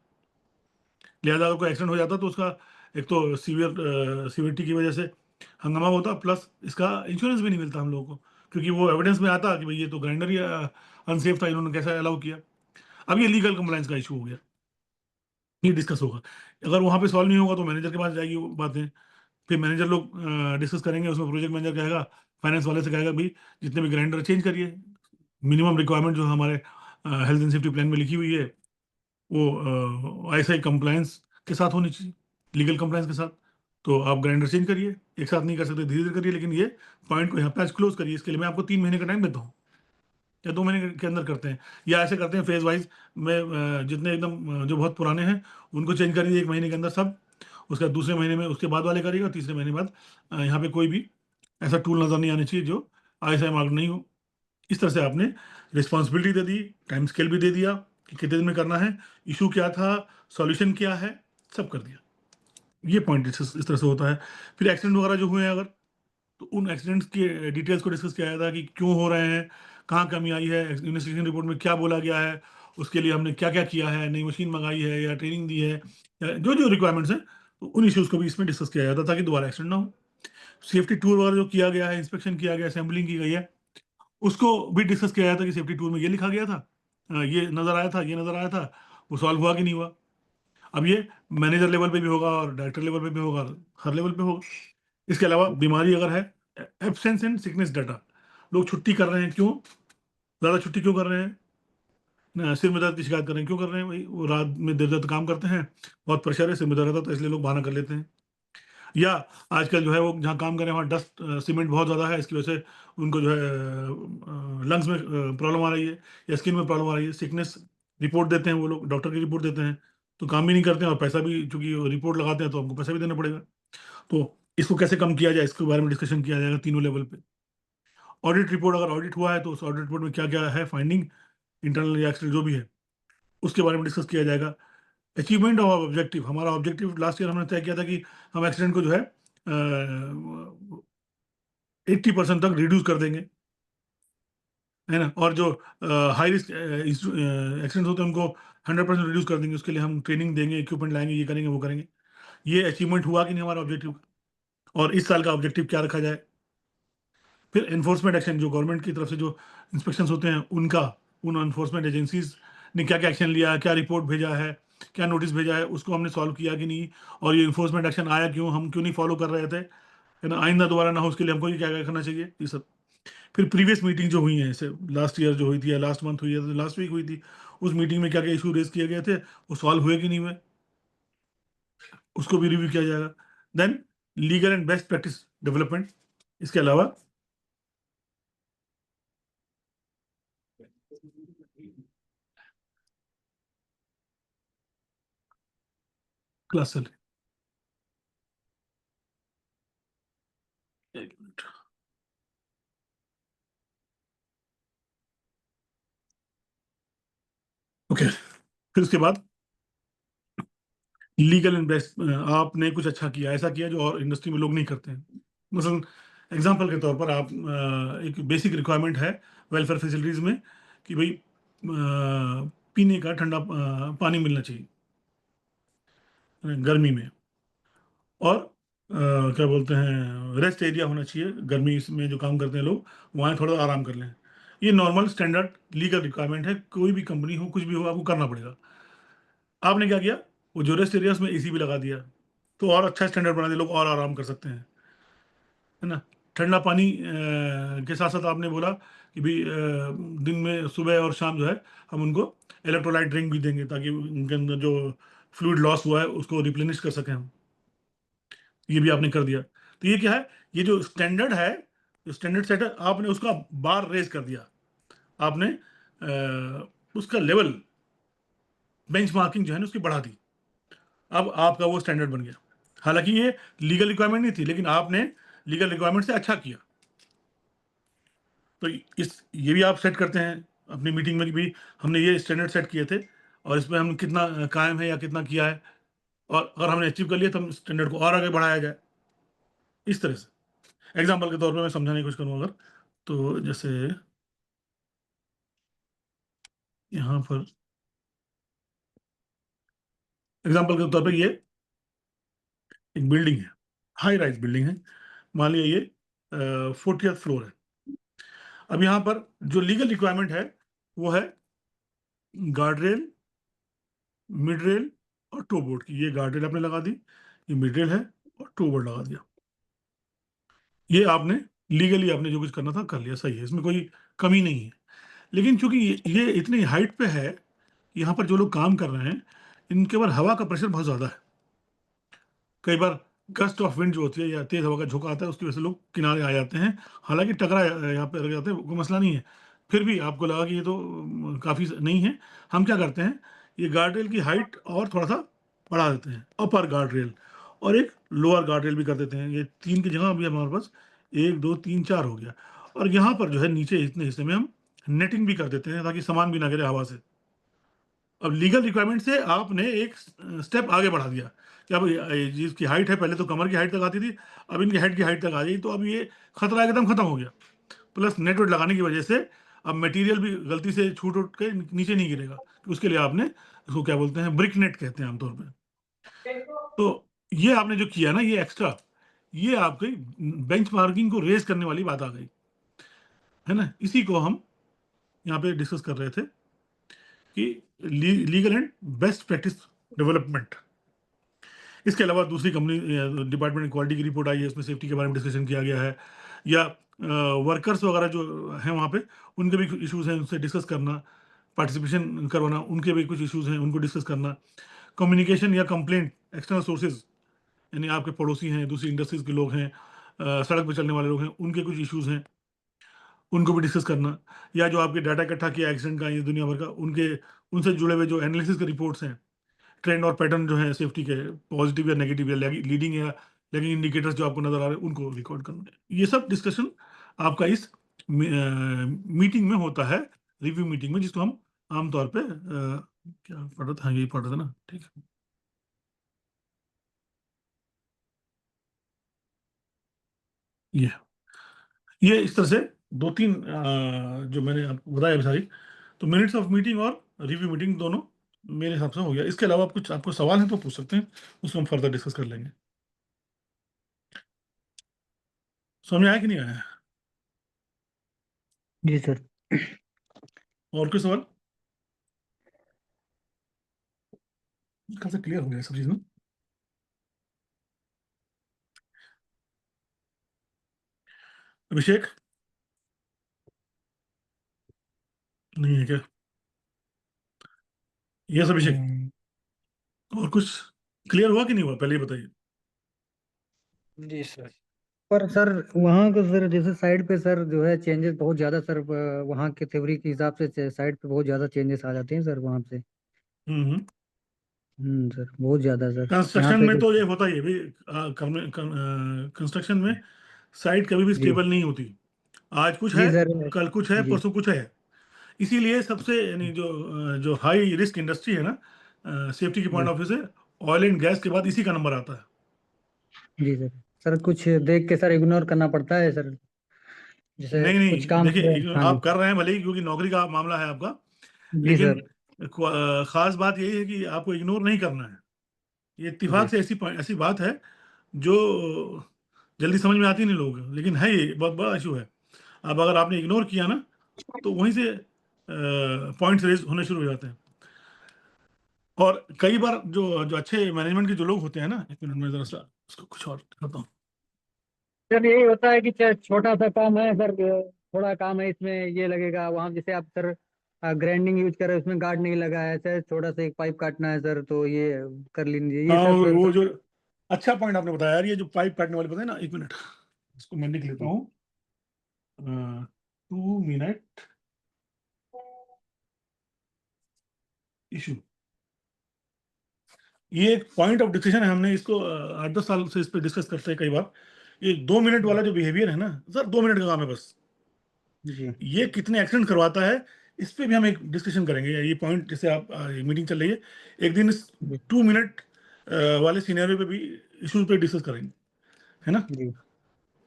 A: लिहाजा अगर कोई एक्सीडेंट हो जाता तो उसका एक तो सीवियरिटी की वजह से हंगामा होता, प्लस इसका इंश्योरेंस भी नहीं मिलता हम लोगों को, क्योंकि वो एविडेंस में आता कि भाई ये तो ग्राइंडर ही अनसेफ था, इन्होंने कैसा अलाउ किया। अब ये लीगल कंप्लाइंस का इशू हो गया, ये डिस्कस होगा। अगर वहाँ पे सॉल्व नहीं होगा तो मैनेजर के पास जाएगी वो बातें, फिर मैनेजर लोग डिस्कस करेंगे, उसमें प्रोजेक्ट मैनेजर कहेगा, फाइनेंस वाले से कहेगा भाई जितने भी ग्राइंडर चेंज करिए, मिनिमम रिक्वायरमेंट जो हमारे हेल्थ एंड सेफ्टी प्लान में लिखी हुई है वो आईएसआई कंप्लायंस के साथ होनी चाहिए, लीगल कंप्लायंस के साथ। तो आप ग्राइंडर चेंज करिए, एक साथ नहीं कर सकते, धीरे धीरे करिए, लेकिन ये पॉइंट को यहाँ पे आज क्लोज करिए, इसके लिए मैं आपको 3 महीने का टाइम देता हूँ। या 2 महीने के अंदर करते हैं, या ऐसे करते हैं फेज वाइज में, जितने एकदम जो बहुत पुराने हैं उनको चेंज करिए 1 महीने के अंदर सब, उसका दूसरे महीने में उसके बाद वाले करिएगा, तीसरे महीने बाद यहाँ पे कोई भी ऐसा टूल नज़र नहीं आना चाहिए जो ISI मार्क नहीं हो। इस तरह से आपने रिस्पॉन्सिबिलिटी दे दी, टाइम स्केल भी दे दिया कि कितने दिन में करना है, इशू क्या था, सॉल्यूशन क्या है, सब कर दिया। ये पॉइंट इस तरह से होता है। फिर एक्सीडेंट वगैरह जो हुए हैं अगर, तो उन एक्सीडेंट्स के डिटेल्स को डिस्कस किया जाता है कि क्यों हो रहे हैं, कहाँ कमी आई है, इन्वेस्टिगेशन रिपोर्ट में क्या बोला गया है, उसके लिए हमने क्या क्या किया है, नई मशीन मंगाई है या ट्रेनिंग दी है, या जो जो रिक्वायरमेंट्स हैं, तो उन इश्यूज़ को भी इसमें डिस्कस किया जाता है ताकि दोबारा एक्सीडेंट ना हो। सेफ्टी टूर वगैरह जो किया गया है, इंस्पेक्शन किया गया है, सैम्पलिंग की गई है, उसको भी डिस्कस किया जाता है कि सेफ्टी टूर में ये लिखा गया था, ये नज़र आया था, ये नज़र आया था, वो सॉल्व हुआ कि नहीं हुआ। अब ये मैनेजर लेवल पे भी होगा और डायरेक्टर लेवल पे भी होगा, हर लेवल पे होगा। इसके अलावा बीमारी अगर है, एब्सेंस एंड सिकनेस डाटा, लोग छुट्टी कर रहे हैं क्यों, ज़्यादा छुट्टी क्यों कर रहे हैं, सिर में दर्द की शिकायत कर रहे हैं क्यों कर रहे हैं, भाई वो रात में देर दर्द काम करते हैं, बहुत प्रेशर है, सिर में दर्द रहता है, तो इसलिए लोग बहाना कर लेते हैं। या आजकल जो है वो जहाँ काम कर रहे हैं वहाँ डस्ट सीमेंट बहुत ज़्यादा है, इसकी वजह से उनको जो है लंग्स में प्रॉब्लम आ रही है या स्किन में प्रॉब्लम आ रही है, सिकनेस रिपोर्ट देते हैं वो लोग, डॉक्टर की रिपोर्ट देते हैं, तो काम भी नहीं करते हैं और पैसा भी, चूंकि रिपोर्ट लगाते हैं तो हमको पैसा भी देना पड़ेगा। तो इसको कैसे कम किया जाए, इसके बारे में डिस्कशन किया जाएगा तीनों लेवल पे। ऑडिट रिपोर्ट, अगर ऑडिट हुआ है तो उस ऑडिट रिपोर्ट में क्या क्या है फाइंडिंग, इंटरनल या एक्सटर्नल जो भी है, उसके बारे में डिस्कस किया जाएगा। अचीवमेंट ऑफ ऑब्जेक्टिव, हमारा ऑब्जेक्टिव लास्ट ईयर हमने तय किया था कि हम एक्सीडेंट को जो है 80% तक रिड्यूस कर देंगे, है ना, और जो हाई रिस्क एक्सीडेंट होते हैं उनको 100% रिड्यूस कर देंगे, उसके लिए हम ट्रेनिंग देंगे, इक्विपमेंट लाएंगे, ये करेंगे वो करेंगे। ये अचीवमेंट हुआ कि नहीं हमारा ऑब्जेक्टिव, और इस साल का ऑब्जेक्टिव क्या रखा जाए। फिर एनफोर्समेंट एक्शन, जो गवर्नमेंट की तरफ से जो इंस्पेक्शन होते हैं उनका, उन एनफोर्समेंट एजेंसीज ने क्या क्या एक्शन लिया, क्या रिपोर्ट भेजा है, क्या नोटिस भेजा है, उसको हमने सॉल्व किया कि नहीं, और ये इन्फोर्समेंट एक्शन आया क्यों, हम क्यों नहीं फॉलो कर रहे थे, है ना, आइंदा दोबारा ना हो उसके लिए हमको ये क्या क्या करना चाहिए, ये सब। फिर प्रीवियस मीटिंग जो हुई है, जैसे लास्ट ईयर जो हुई थी या लास्ट मंथ हुई है, लास्ट वीक हुई थी, उस मीटिंग में क्या क्या इशू रेज किए गए थे, वो सॉल्व हुए कि नहीं हुए, उसको भी रिव्यू किया जाएगा। Then legal and best practice development, इसके अलावा क्लास चल, एक मिनट, ओके। फिर उसके बाद लीगल एंड बेस्ट, आपने कुछ अच्छा किया, ऐसा किया जो और इंडस्ट्री में लोग नहीं करते हैं। मसलन एग्जांपल के तौर पर आप, एक बेसिक रिक्वायरमेंट है वेलफेयर फैसिलिटीज में कि भाई पीने का ठंडा पानी मिलना चाहिए गर्मी में, और क्या बोलते हैं, रेस्ट एरिया होना चाहिए, गर्मी में जो काम करते हैं लोग वहाँ थोड़ा आराम कर लें। ये नॉर्मल स्टैंडर्ड लीगल रिक्वायरमेंट है, कोई भी कंपनी हो कुछ भी हो आपको करना पड़ेगा। आपने क्या किया, वो जो रेस्ट एरिया उसमें AC भी लगा दिया, तो और अच्छा स्टैंडर्ड बना दिया, लोग और आराम कर सकते हैं, है ना। ठंडा पानी के साथ साथ आपने बोला कि भाई दिन में सुबह और शाम जो है हम उनको इलेक्ट्रोलाइट ड्रिंक भी देंगे ताकि उनके अंदर जो फ्लूइड लॉस हुआ है उसको रिप्लेनिश कर सकें हम, ये भी आपने कर दिया। तो ये क्या है, ये जो स्टैंडर्ड है, जो स्टैंडर्ड सेट है, आपने उसका बार रेज कर दिया, आपने उसका लेवल, बेंचमार्किंग जो है ना उसकी बढ़ा दी, अब आपका वो स्टैंडर्ड बन गया। हालांकि ये लीगल रिक्वायरमेंट नहीं थी, लेकिन आपने लीगल रिक्वायरमेंट से अच्छा किया। तो इस ये भी आप सेट करते हैं अपनी मीटिंग में कि भाई हमने ये स्टैंडर्ड सेट किए थे और इसमें हम कितना कायम है या कितना किया है, और अगर हमने अचीव कर लिया तो हम स्टैंडर्ड को और आगे बढ़ाया जाए, इस तरह से। एग्जाम्पल के तौर पर मैं समझाने की कोशिश करूँ अगर, तो जैसे यहाँ पर एग्जाम्पल के तौर पर ये एक बिल्डिंग है, हाई राइज बिल्डिंग है, मान लिया ये 40th फ्लोर है। अब यहाँ पर जो लीगल रिक्वायरमेंट है वो है गार्ड रेल, मिड रेल और टो बोर्ड की। ये गार्ड रेल आपने लगा दी, ये मिड रेल है और टो बोर्ड लगा दिया। ये आपने लीगली आपने जो कुछ करना था कर लिया, सही है, इसमें कोई कमी नहीं है। लेकिन चूंकि ये इतनी हाइट पे है, यहाँ पर जो लोग काम कर रहे हैं इनके ऊपर हवा का प्रेशर बहुत ज़्यादा है। कई बार गस्ट ऑफ विंड जो होती है या तेज हवा का झोंका आता है उसकी वजह से लोग किनारे आ जाते हैं, हालांकि टकरा यहाँ पे रह जाते हैं, कोई मसला नहीं है, फिर भी आपको लगा कि ये तो काफ़ी नहीं है, हम क्या करते हैं, ये गार्ड रेल की हाइट और थोड़ा सा बढ़ा देते हैं, अपर गार्ड रेल और एक लोअर गार्ड रेल भी कर देते हैं। ये 3 की जगह अभी हमारे पास 1 2 3 4 हो गया। और यहाँ पर जो है नीचे इतने हिस्से में हम नेटिंग भी कर देते हैं ताकि सामान भी ना गिरे हवा से। अब लीगल रिक्वायरमेंट से आपने एक स्टेप आगे बढ़ा दिया कि अब जिसकी हाइट है, पहले तो कमर की हाइट तक आती थी, अब इनकी हेड की हाइट तक आ गई, तो अब ये खतरा एकदम खत्म हो गया। प्लस नेट वेट लगाने की वजह से अब मटेरियल भी गलती से छूट उठ के नीचे नहीं गिरेगा। उसके लिए आपने इसको क्या बोलते हैं, ब्रिक नेट कहते हैं आमतौर पे। तो ये आपने जो किया ना, ये एक्स्ट्रा, ये आपकी बेंचमार्किंग को रेज करने वाली बात आ गई, है ना। इसी को हम यहाँ पे डिस्कस कर रहे थे कि legal and best practice development. इसके अलावा दूसरी कंपनी डिपार्टमेंट क्वालिटी की रिपोर्ट आई है, उसमें सेफ्टी के बारे में डिस्कशन किया गया है, या वर्कर्स वगैरह जो हैं वहाँ पे, उनके भी कुछ इश्यूज हैं, उनसे डिस्कस करना, पार्टिसिपेशन करवाना, उनके भी कुछ इश्यूज हैं, उनको डिस्कस करना। कम्युनिकेशन या कंप्लेंट एक्सटर्नल सोर्सेज, यानी आपके पड़ोसी हैं, दूसरी इंडस्ट्रीज के लोग हैं, सड़क पर चलने वाले लोग हैं, उनके कुछ इश्यूज हैं, उनको भी डिस्कस करना। या जो आपके डाटा इकट्ठा किया एक्सीडेंट का, ये दुनिया भर का, उनके उनसे जुड़े हुए जो एनालिसिस के रिपोर्ट्स हैं, ट्रेंड और पैटर्न जो है सेफ्टी के, पॉजिटिव या नेगेटिव या लीडिंग या लैगिंग इंडिकेटर्स जो आपको नजर आ रहे हैं, उनको रिकॉर्ड करना है। ये सब डिस्कशन आपका इस मीटिंग में होता है, रिव्यू मीटिंग में, जिसको हम आमतौर पे क्या पढ़ रहा था, हाँ, यही पढ़ रहा था ना, ठीक है। ये इस तरह से दो तीन जो मैंने आपको बताया अभी सारी, तो मिनट्स ऑफ मीटिंग और रिव्यू मीटिंग दोनों मेरे हिसाब से हो गया। इसके अलावा आप कुछ आपको सवाल है तो पूछ सकते हैं, उसको हम फर्दर डिस्कस कर लेंगे। समझ में आया कि नहीं आया?
B: जी सर।
A: और कोई सवाल? कल से क्लियर हो गया सब चीज़ ना। अभिषेक नहीं है क्या? यस अभिषेक,
B: हम्म,
A: और कुछ क्लियर हुआ कि नहीं हुआ, पहले ही बताइए।
B: जी सर। पर सर वहाँ का सर जैसे साइड पे सर जो है चेंजेस बहुत ज्यादा सर, वहाँ के थ्योरी के हिसाब से साइड पे बहुत ज्यादा चेंजेस आ जाते हैं सर वहाँ पे।
A: हम्म।
B: सर बहुत ज्यादा सर। यहाँ
A: कंस्ट्रक्शन
B: पे
A: में
B: जो।
A: तो ये होता ही है भाई, कंस्ट्रक्शन में साइट कभी भी
B: जी
A: स्टेबल नहीं होती। आज कुछ है,
B: जी सर।
A: कल कुछ है,
B: जी
A: परसों कुछ है। इसीलिए सबसे, यानी जो जो हाई रिस्क इंडस्ट्री है ना, सेफ्टी के पॉइंट
B: जी।
A: ऑफ व्यू से, ऑयल एंड गैस के बाद इसी का नंबर आता है।
B: जी सर। सर कुछ देख के सर इग्नोर करना पड़ता है सर, जैसे
A: नहीं
B: कुछ
A: नहीं,
B: काम
A: देखिए,
B: करें। हाँ जी।
A: आप कर रहे हैं भले ही, क्योंकि नौकरी का मामला है आपका,
B: जी
A: लेकिन
B: सर।
A: खास बात यही है कि आपको इग्नोर नहीं करना है। ये इत्तेफाक
B: जी
A: से ऐसी ऐसी बात है जो जल्दी समझ में आती नहीं लोगों को, लेकिन है, ये बहुत बड़ा इशू है। अब अगर आपने इग्नोर किया ना, तो वहीं से पॉइंट्स रेज होने शुरू हो जाते हैं। और कई बार जो जो अच्छे मैनेजमेंट के जो लोग होते हैं ना, एक मिनट में जरा सा उसको कुछ और करता हूँ।
B: सर यही होता है कि छोटा सा काम है सर, थोड़ा काम है इसमें ये लगेगा, वहाँ जैसे आप सर ग्राइंडिंग यूज कर रहे हैं उसमें गार्ड नहीं लगा है सर, थोड़ा सा एक पाइप काटना है सर, तो ये कर लीजिए ये
A: हाँ,
B: सब सर।
A: वो जो अच्छा पॉइंट आपने बताया यार, ये जो पाइप काटने वाले पता है ना, एक मिनट, इसको मैं लिख लेता हूँ। 2 मिनट इशू, ये एक पॉइंट ऑफ डिस्कशन है, हमने इसको 8 10 साल से इस पर डिस्कस करते हैं कई बार। ये 2 मिनट वाला जो बिहेवियर है ना सर, 2 मिनट का काम है बस,
B: जी
A: ये कितने एक्सीडेंट करवाता है, इस पे भी हम एक डिस्कशन करेंगे। ये पॉइंट, जैसे आप मीटिंग चल रही है, एक दिन इस
B: जी
A: 2 मिनट वाले सिनेरियो पे भी, इशूज पे डिस्कस करेंगे, है ना।
B: जी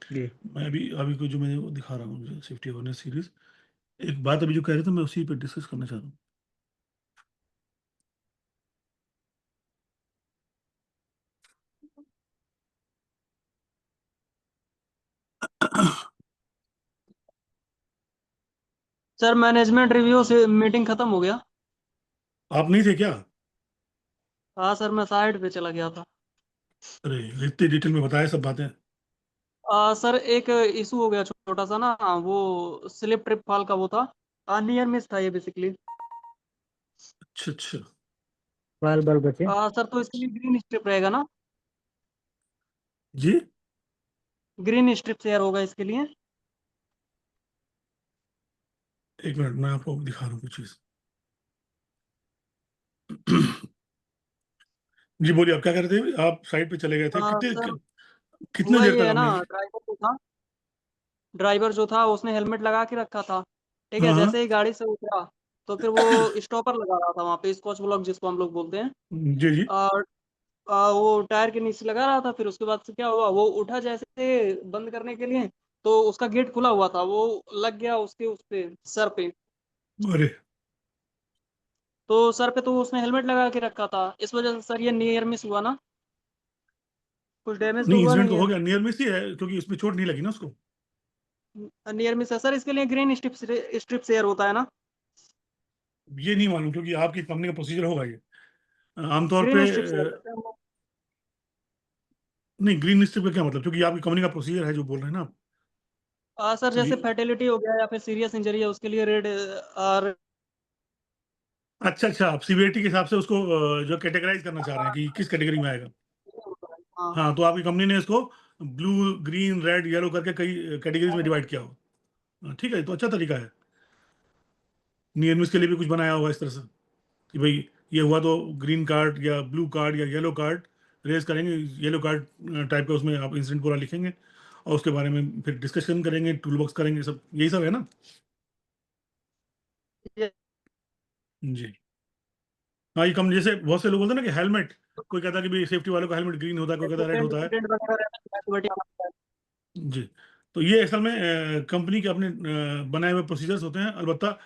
B: जी।
A: मैं अभी अभी को जो मैं वो दिखा रहा हूँ, सेफ्टी अवेयरनेस सीरीज, एक बात अभी जो कह रहे थे, मैं उसी पे डिस्कस करना चाह रहा हूँ।
C: सर मैनेजमेंट रिव्यू से मीटिंग खत्म हो गया।
A: आप नहीं थे क्या?
C: हाँ सर, मैं साइड पे चला गया था।
A: अरे, इतनी डिटेल में बताया सब बातें।
C: सर एक इशू हो गया छोटा सा ना, वो स्लिप ट्रिप फॉल का वो था, नियर मिस था ये बेसिकली।
A: अच्छा अच्छा।
B: बाल बाल बचे।
C: सर तो इसके लिए ग्रीन स्ट्रिप रहेगा ना?
A: जी,
C: ग्रीन स्ट्रिप शेयर होगा इसके लिए।
A: एक मिनट मैं आपको दिखा रहा हूँ कुछ चीज। जी बोलिए, आप क्या कर रहे थे? आप साइड पे चले गए थे,
C: सर
A: कितने
C: हुआ
A: देर
C: ये
A: तक
C: है ना,
A: आपने?
C: ड्राइवर जो था उसने हेलमेट लगा के रखा था। ठीक है,
A: हाँ हाँ।
C: जैसे ही गाड़ी से उतरा तो फिर वो स्टॉपर लगा रहा था वहां पे, स्कॉच ब्लॉक जिसको हम लोग बोलते हैं।
A: जी जी।
C: और वो टायर के नीचे लगा रहा था। फिर उसके बाद से क्या हुआ, वो उठा जैसे बंद करने के लिए, तो उसका गेट खुला हुआ था, वो लग गया उसके उस पे सर पे।
A: अरे
C: तो सर पे तो उसने हेलमेट लगा के रखा था, इस वजह से सर ये नियर मिस हुआ ना। कुछ डैमेज तो
A: नहीं,
C: हुआ
A: इंसिडेंट
C: नहीं
A: तो हो
C: है।
A: गया, नियर मिस ही है, क्योंकि उसमें चोट नहीं लगी ना उसको।
C: नियर मिस है सर, इसके लिए ग्रीन स्ट्रिप शेयर होता है ना।
A: ये नहीं मालूम, क्योंकि आपकी कंपनी का प्रोसीजर होगा ये आमतौर पे।
C: ग्रीन स्ट्रिप शेयर करते हैं हम लोग।
A: नहीं, ग्रीन लिस्ट का क्या मतलब? क्योंकि आपकी कंपनी का प्रोसीजर है जो बोल रहे हैं ना आप।
C: सर
A: तो ये
C: जैसे फर्टिलिटी हो गया या फिर सीरियस इंजरी है, उसके लिए रेड और
A: अच्छा अच्छा, आप सीवियरिटी के हिसाब से उसको जो कैटेगराइज करना चाह रहे हैं कि किस कैटेगरी में आएगा।
C: हाँ।
A: हाँ, तो आपकी कंपनी ने इसको ब्लू, ग्रीन, रेड, येलो करके कई कैटेगरीज में डिवाइड किया हो। हाँ, ठीक है, तो अच्छा तरीका है। नियर मिस के लिए भी कुछ बनाया होगा इस तरह से कि भाई ये हुआ तो ग्रीन कार्ड या ब्लू कार्ड या येलो कार्ड रेज करेंगे। येलो कार्ड टाइप का उसमें आप इंसिडेंट पूरा लिखेंगे और उसके बारे में फिर डिस्कशन करेंगे, टूल बॉक्स करेंगे, सब यही सब है ना।
C: ये
A: जी। हाँ, ये कम जैसे बहुत से लोग बोलते हैं ना कि हेलमेट, कोई कहता है कि भाई सेफ्टी वालों का हेलमेट ग्रीन होता है, कोई कहता है रेड होता है।
C: एक्सीडेंट वगैरह रहता है तो बैठिया लगता है।
A: जी। तो ये असल में कंपनी के अपने बनाए हुए प्रोसीजर्स होते हैं। अलबत्ता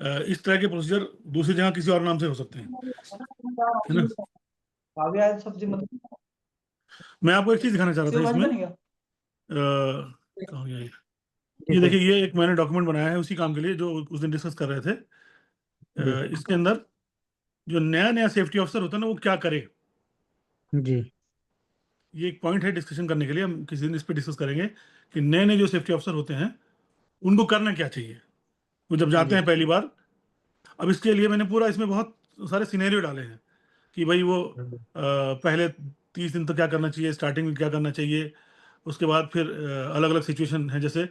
A: इस तरह के प्रोसीजर दूसरी जगह किसी और नाम से हो सकते हैं, है ना।
B: अभी आज सब्जी मत
A: मैं आपको एक चीज़ दिखाना चाह रहा था
B: सेव भाजी
A: इसमें।
B: बनेगा।
A: कहाँ गया ये?
B: जी
A: ये
B: सर।
A: देखिए, ये एक मैंने डॉक्यूमेंट बनाया है उसी काम के लिए जो उस दिन डिस्कस कर रहे थे।
B: जी
A: इसके अंदर जो नया नया सेफ्टी ऑफिसर होता है ना, वो क्या करे,
B: जी
A: ये एक पॉइंट है डिस्कशन करने के लिए। हम किसी दिन इस पर डिस्कस करेंगे कि नए नए जो सेफ्टी ऑफिसर होते हैं उनको करना क्या चाहिए वो जब जाते
B: जी
A: हैं पहली बार। अब इसके लिए मैंने पूरा इसमें बहुत सारे सिनेरियो डाले हैं कि भाई वो पहले 30 दिन तो क्या करना चाहिए, स्टार्टिंग में क्या करना चाहिए। उसके बाद फिर अलग अलग सिचुएशन है, जैसे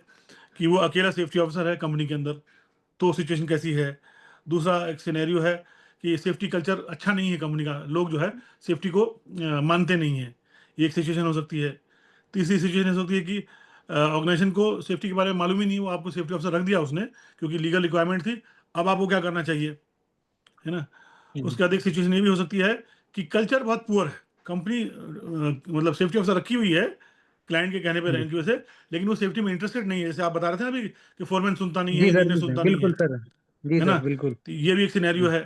A: कि वो अकेला सेफ्टी ऑफिसर है कंपनी के अंदर, तो सिचुएशन कैसी है। दूसरा एक सिनेरियो है कि सेफ्टी कल्चर अच्छा नहीं है कंपनी का, लोग जो है सेफ्टी को मानते नहीं है, ये एक सिचुएशन हो सकती है। तीसरी सिचुएशन हो सकती है कि ऑर्गेनाइजेशन को सेफ्टी के बारे में मालूम ही नहीं, वो आपको सेफ्टी ऑफिसर रख दिया उसने क्योंकि लीगल रिक्वायरमेंट थी, अब आपको क्या करना चाहिए, है ना।
B: जी
A: उसके बाद एक सिचुएशन ये भी हो सकती है कि कल्चर बहुत पुअर है, कंपनी मतलब सेफ्टी ऑफिसर रखी हुई है क्लाइंट के कहने पे
B: जी
A: रैंक की वजह से, लेकिन वो सेफ्टी में इंटरेस्टेड नहीं है। जैसे आप बता रहे थे ना अभी कि फोरमैन सुनता नहीं है,
B: जी सर,
A: इंजीनियर
B: जी सर,
A: सुनता नहीं है
B: बिल्कुल सर। जी
A: है
B: सर,
A: ना।
B: बिल्कुल।
A: तो ये भी एक सिनेरियो
B: जी
A: है।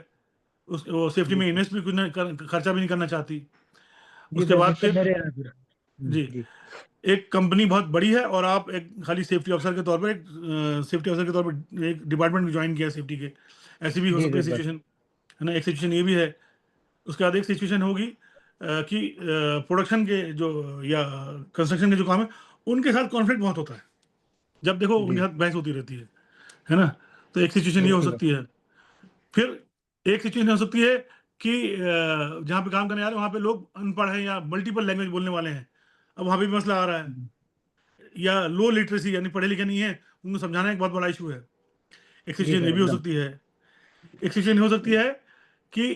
A: वो सेफ्टी
B: जी
A: में
B: सर।
A: इन्वेस्ट भी कुछ खर्चा भी नहीं करना चाहती।
B: जी
A: उसके
B: सर,
A: बाद
B: दिक्कत
A: फिर
B: मेरे यहाँ फिर।
A: जी,
B: जी
A: एक कंपनी बहुत बड़ी है और आप एक खाली सेफ्टी ऑफिसर के तौर पर, एक सेफ्टी ऑफिसर के तौर पर एक डिपार्टमेंट ज्वाइन किया सेफ्टी के, ऐसी भी हो
B: जी
A: सकती है
B: सर बस।
A: सिचुएशन, है ना। एक सिचुएशन ये भी है। उसके बाद एक सिचुएशन होगी कि प्रोडक्शन के जो या कंस्ट्रक्शन के जो काम है उनके साथ कॉन्फ्लिक्ट बहुत होता है, जब देखो उनके
B: जी
A: साथ बहस होती रहती है ना। तो एक सिचुएशन ये हो
B: बिल्कुल।
A: सकती है। फिर एक सिचुएशन हो सकती है कि जहाँ पे काम करने आ रहे हैं वहाँ पे लोग अनपढ़ हैं या मल्टीपल लैंग्वेज बोलने वाले हैं, अब वहाँ पे भी मसला आ रहा है। या लो लिटरेसी यानी पढ़े लिखे नहीं है, उनको समझाना एक बहुत बड़ा इशू है। एक
B: जी
A: सिचुएशन
B: सर
A: ये भी हो
B: एकदम।
A: सकती है। एक सिचुएशन हो सकती है कि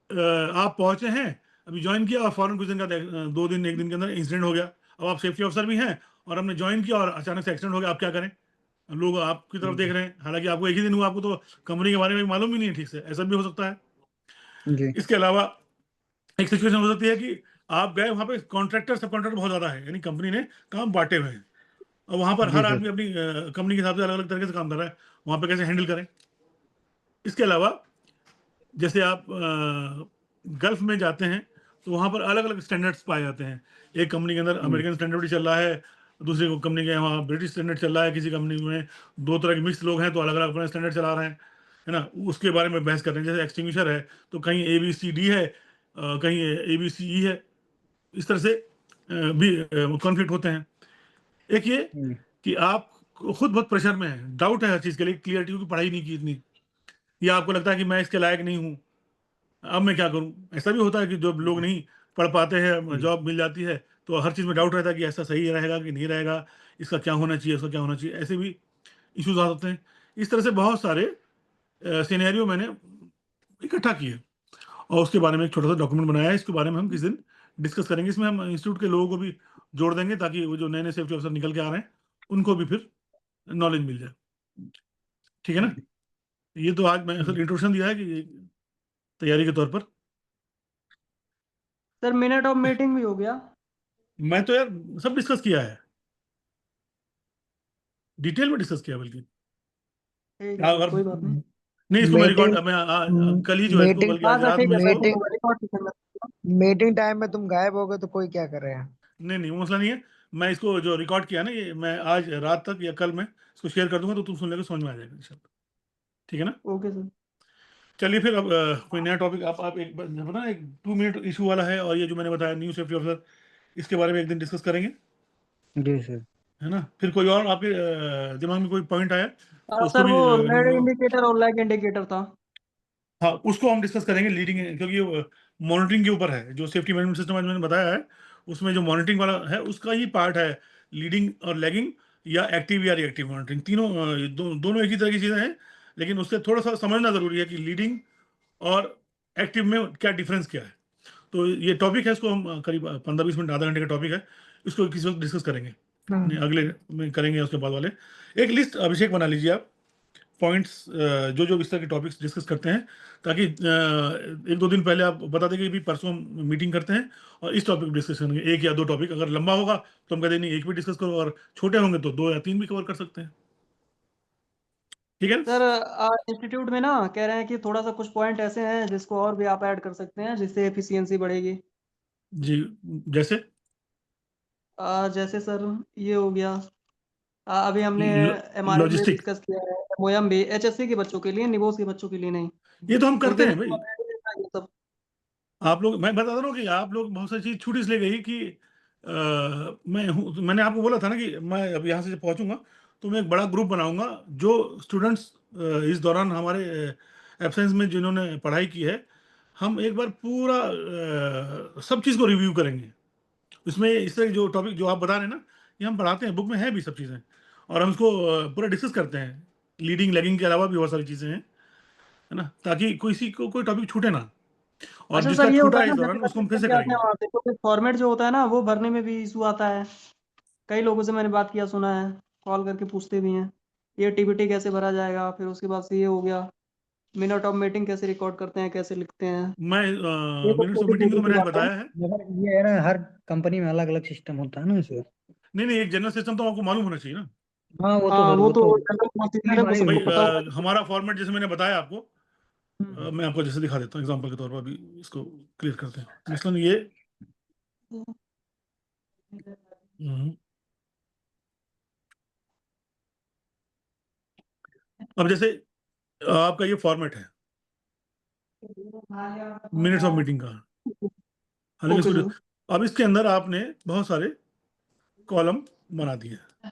A: आप पहुंचे हैं, अभी ज्वाइन किया और फॉरन कुछ दिन का 2 दिन 1 दिन के अंदर इंसिडेंट हो गया। अब आप सेफ्टी ऑफिसर भी हैं और हमने ज्वाइन किया और अचानक से एक्सीडेंट हो गया, आप क्या करें। लोग आपकी तरफ देख रहे हैं, हालांकि आपको एक ही दिन हुआ, आपको तो कंपनी के बारे में मालूम ही नहीं है ठीक से, ऐसा भी हो सकता है।
B: जी
A: इसके अलावा एक सिचुएशन हो सकती है कि आप गए वहाँ पे, कॉन्ट्रैक्टर सब कॉन्ट्रैक्टर बहुत ज़्यादा है, यानी कंपनी ने काम बांटे हुए हैं और वहाँ पर
B: जी
A: हर
B: सर।
A: आदमी अपनी कंपनी के हिसाब से अलग अलग तरीके से काम कर रहा है, वहाँ पे कैसे हैंडल करें। इसके अलावा जैसे आप गल्फ में जाते हैं तो वहाँ पर अलग अलग स्टैंडर्ड्स पाए जाते हैं। एक कंपनी के अंदर अमेरिकन स्टैंडर्ड भी चल रहा है, दूसरी कंपनी के वहाँ ब्रिटिश स्टैंडर्ड चल रहा है, किसी कंपनी में दो तरह के मिक्स लोग हैं तो अलग अलग अपना स्टैंडर्ड चला रहे हैं, है ना। उसके बारे में बहस कर रहे हैं। जैसे एक्सटिंग्विशर है तो कहीं ABCD है, कहीं ABCE है, इस तरह से भी कॉन्फ्लिक्ट होते हैं। एक ये
B: जी
A: कि आप खुद बहुत प्रेशर में है, डाउट है हर चीज़ के लिए, क्लियरिटी की पढ़ाई नहीं की इतनी, या आपको लगता है कि मैं इसके लायक नहीं हूँ, अब मैं क्या करूं। ऐसा भी होता है कि जो लोग नहीं पढ़ पाते हैं,
B: जी
A: जॉब मिल जाती है तो हर चीज़ में डाउट रहता है कि ऐसा सही रहेगा कि नहीं रहेगा, इसका क्या होना चाहिए, उसका क्या होना चाहिए, ऐसे भी इश्यूज आ सकते हैं। इस तरह से बहुत सारे सिनेरियो मैंने इकट्ठा किए और उसके बारे में एक छोटा सा डॉक्यूमेंट बनाया है। इसके बारे में हम किसी दिन डिस्कस करेंगे। इसमें हम इंस्टीट्यूट के लोगों को भी जोड़ देंगे ताकि वो जो नए नए सेफ्टी ऑफिसर निकल के आ रहे हैं उनको भी फिर नॉलेज मिल जाए। ठीक है ना? ये तो आज मैं सर इंट्रोडक्शन दिया है कि तैयारी के तौर पर।
C: सर मिनट ऑफ मीटिंग भी हो गया।
A: मैं तो यार सब डिस्कस किया है, डिटेल में डिस्कस किया बल्कि।
C: ठीक है सर,
A: अगर
C: कोई बात नहीं।
A: नहीं इसको मैं रिकॉर्ड
D: मीटिंग
A: मैं कल ही जो है इसको
D: मीटिंग
A: बल्कि
C: हाँ
A: आज
C: सर
A: रात
C: ठीक
A: में
C: है सर,
A: इसको
D: मीटिंग
C: रिकॉर्ड
D: मीटिंग टाइम में तुम गायब हो गए तो कोई क्या कर रहे हैं?
A: नहीं नहीं वो मसला नहीं है। मैं इसको जो रिकॉर्ड किया ना ये मैं आज रात तक या कल मैं इसको शेयर कर दूंगा तो तुम सुन लेकर समझ में आ जाएगा इंशाल्लाह। ठीक है ना?
C: Okay sir.
A: चलिए फिर अब कोई नया टॉपिक आप एक पता एक 2 मिनट इशू वाला है और ये जो मैंने बताया न्यू सेफ्टी ऑफिसर इसके बारे में एक दिन डिस्कस करेंगे।
B: जी सर।
A: है ना? फिर कोई और आपके दिमाग में कोई पॉइंट आया तो उसको
C: सर
A: भी
C: वो लेड इंडिकेटर और लैग इंडिकेटर था।
A: हाँ उसको हम डिस्कस करेंगे लीडिंग, क्योंकि मॉनिटरिंग के ऊपर है। जो सेफ्टी मैनेजमेंट सिस्टम आज मैंने बताया है उसमें जो मॉनिटरिंग वाला है उसका ही पार्ट है लीडिंग और लैगिंग या एक्टिव या रिएक्टिव मॉनिटरिंग। तीनों दोनों एक ही तरह की चीज़ें हैं, लेकिन उससे थोड़ा सा समझना ज़रूरी है कि लीडिंग और एक्टिव में क्या डिफरेंस क्या है। तो ये टॉपिक है, इसको हम करीब 15-20 मिनट आधा घंटे का टॉपिक है, इसको किसी वक्त डिस्कस करेंगे। नहीं, अगले में करेंगे उसके बाद वाले। एक लिस्ट अभिषेक बना लीजिए आप पॉइंट्स जो जो इस तरह के टॉपिक्स डिस्कस करते हैं, ताकि 1-2 दिन पहले आप बता देंगे कि भी परसों हम मीटिंग करते हैं और इस टॉपिक डिस्कस करेंगे। 1 या 2 टॉपिक, अगर लंबा होगा तो हम कहते हैं नहीं एक भी डिस्कस करो, और छोटे होंगे तो 2 या 3 भी कवर कर सकते हैं। ठीक है ना?
C: सर इंस्टीट्यूट में ना कह रहे हैं कि थोड़ा सा कुछ पॉइंट ऐसे हैं जिसको और भी आप ऐड कर सकते हैं जिससे एफिशिएंसी बढ़ेगी।
A: जी जैसे
C: जैसे सर ये हो गया। अभी हमने एमआरएम भी
A: लॉजिस्टिक,
C: डिस्कस किया है, एमओएम भी, एचएससी के बच्चों के लिए, निवोस के बच्चों के लिए नहीं,
A: ये तो हम
C: क्योंकि
A: करते हैं भाई।
C: ये सब।
A: आप लोग, मैं बता रहा हूँ कि आप लोग बहुत सारी चीज छूट इसलिए गई कि मैंने आपको बोला था ना कि मैं अब यहाँ से जब पहुँचूंगा तो मैं एक बड़ा ग्रुप बनाऊंगा जो स्टूडेंट्स इस दौरान हमारे एब्सेंस में जिन्होंने पढ़ाई की है, हम एक बार पूरा सब चीज़ को रिव्यू करेंगे। इसमें इस तरह के जो टॉपिक जो आप बता रहे हैं ना, ये हम पढ़ाते हैं, बुक में है भी सब चीज़ें, और हम इसको पूरा डिस्कस करते हैं। लीडिंग लैगिंग के अलावा भी बहुत सारी चीज़ें हैं, है ना, ताकि किसी को कोई टॉपिक छूटे ना, और
C: अच्छा
A: जिसका
C: सर ये
A: छूटा
C: होता
A: है
C: है
A: इस
C: ना,
A: दौरान
C: जैसे
A: उसको
C: बच्चे
A: हम फिर
C: पढ़
A: से
C: के आते हैं
A: करेंगे।
C: वहाँ से, तो फॉर्मेट जो होता है ना वो भरने में भी इशू आता है। कई लोगों से मैंने बात किया, सुना है, कॉल करके पूछते भी हैं ये टीबीटी कैसे भरा जाएगा। फिर उसके बाद से ये हो गया, मिनट ऑफ मीटिंग कैसे रिकॉर्ड करते हैं, कैसे लिखते हैं।
A: मैं
C: ये सब
A: मिनट्स ऑफ
C: छोटी
A: मीटिंग तो
C: छोटी सी
A: मैंने आज
C: बातें हैं।
A: बताया है।
B: मगर ये है ना, हर कंपनी में अलग अलग सिस्टम होता है ना सर।
A: नहीं नहीं, एक जनरल सिस्टम तो आपको मालूम होना चाहिए ना
B: हाँ वो तो
C: हाँ
B: सर,
C: वो
B: वो
C: तो
B: तो
C: जनरल प्रोसीजर है, वो
B: हमारी
A: भाई।
C: सबको पता होगा।
A: हमारा फॉर्मेट जैसे मैंने बताया आपको,
B: हम्म।
A: मैं आपको जैसे दिखा देता हूँ एग्जांपल के तौर पर, अभी इसको क्लियर करते हैं। मसलन ये हम्म, अब जैसे आपका ये फॉर्मेट है मिनट्स ऑफ मीटिंग का, हालांकि
C: ओके
A: इसको
C: सर।
A: अब इसके अंदर आपने बहुत सारे कॉलम बना दिए हैं।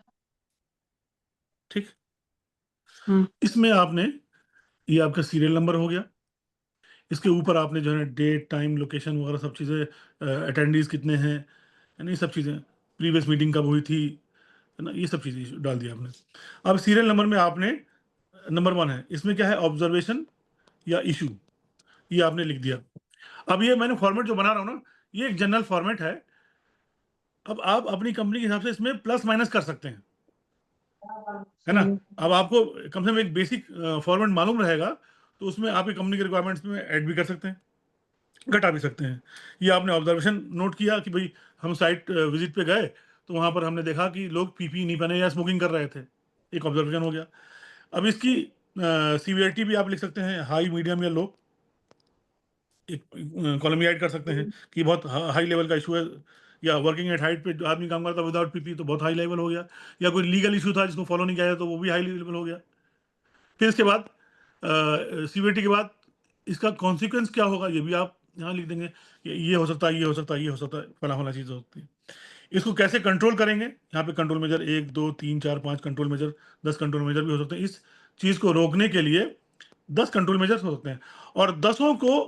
A: ठीक,
C: हम्म।
A: इसमें आपने, ये आपका सीरियल नंबर हो गया, इसके ऊपर आपने जो है डेट टाइम लोकेशन वगैरह सब चीज़ें, अटेंडीज कितने हैं, यानी ये सब चीज़ें, प्रीवियस मीटिंग कब हुई थी, है ना, ये सब चीज़ें डाल दिया आपने। अब सीरियल नंबर में आपने नंबर 1 है, इसमें क्या है, ऑब्जर्वेशन या इशू, ये आपने लिख दिया। अब ये मैंने फॉर्मेट जो बना रहा हूँ ना, ये एक जनरल फॉर्मेट है। अब आप अपनी कंपनी के हिसाब से इसमें प्लस माइनस कर सकते हैं, है ना।
C: सही है।
A: अब आपको कम से कम एक बेसिक फॉर्मेट मालूम रहेगा तो उसमें आपकी कंपनी के रिक्वायरमेंट्स में ऐड भी कर सकते हैं, घटा भी सकते हैं। ये आपने ऑब्जर्वेशन नोट किया कि भाई हम साइट विजिट पे गए तो वहाँ पर हमने देखा कि लोग पीपी नहीं पहने या स्मोकिंग कर रहे थे, एक ऑब्जर्वेशन हो गया। अब इसकी सीवियरिटी भी आप लिख सकते हैं, हाई मीडियम या लो, एक कॉलम ऐड कर सकते हैं कि बहुत हाई लेवल का इशू है, या वर्किंग एट हाइट पे जो आदमी काम करता है विदाउट पीपी तो बहुत हाई लेवल हो गया, या कोई लीगल इशू था जिसको फॉलो नहीं किया जाए तो वो भी हाई लेवल हो गया। फिर इसके बाद सीवियरिटी के बाद इसका कॉन्सिक्वेंस क्या होगा ये भी आप यहाँ लिख देंगे कि ये हो सकता है, ये हो सकता है, ये हो सकता है, फला फला चीज़ हो सकती है। इसको कैसे कंट्रोल करेंगे, यहाँ पे control measure 1 2 3 4 5 control measure, 10 control measure भी हो सकते हैं। इस चीज़ को रोकने के लिए 10 कंट्रोल मेजर्स हो सकते हैं, और 10 को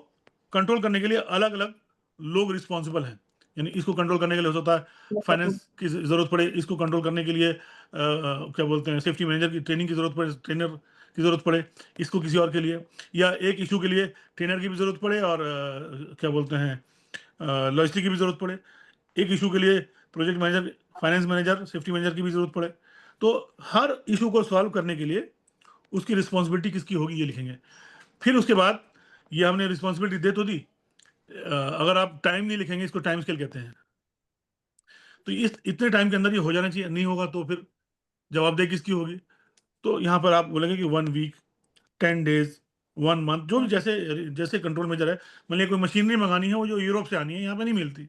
A: कंट्रोल करने के लिए अलग अलग लोग रिस्पॉन्सिबल हैं। यानी इसको कंट्रोल करने के लिए हो सकता है फाइनेंस की ज़रूरत पड़े, इसको कंट्रोल करने के लिए क्या बोलते हैं सेफ्टी मैनेजर की ट्रेनिंग की ज़रूरत पड़े, ट्रेनर की ज़रूरत पड़े, इसको किसी और के लिए, या एक इशू के लिए ट्रेनर की भी ज़रूरत पड़े और क्या बोलते हैं लॉजिस्टिक की भी ज़रूरत पड़े, एक इशू के लिए project manager, finance manager, safety manager की भी ज़रूरत पड़े। तो हर इशू को सॉल्व करने के लिए उसकी रिस्पॉन्सिबिलिटी किसकी होगी ये लिखेंगे। फिर उसके बाद ये हमने रिस्पॉन्सिबिलिटी दे तो दी, अगर आप टाइम नहीं लिखेंगे, इसको टाइम स्केल कहते हैं, तो इस इतने टाइम के अंदर ये हो जाना चाहिए, नहीं होगा तो फिर जवाबदेही किसकी होगी। तो यहाँ पर आप बोलेंगे कि 1 वीक, 10 डेज, 1 मंथ, जो भी जैसे जैसे कंट्रोल मेजर है। मान लिया कोई मशीनरी मंगानी है, वो जो यूरोप से आनी है, यहाँ पे नहीं मिलती,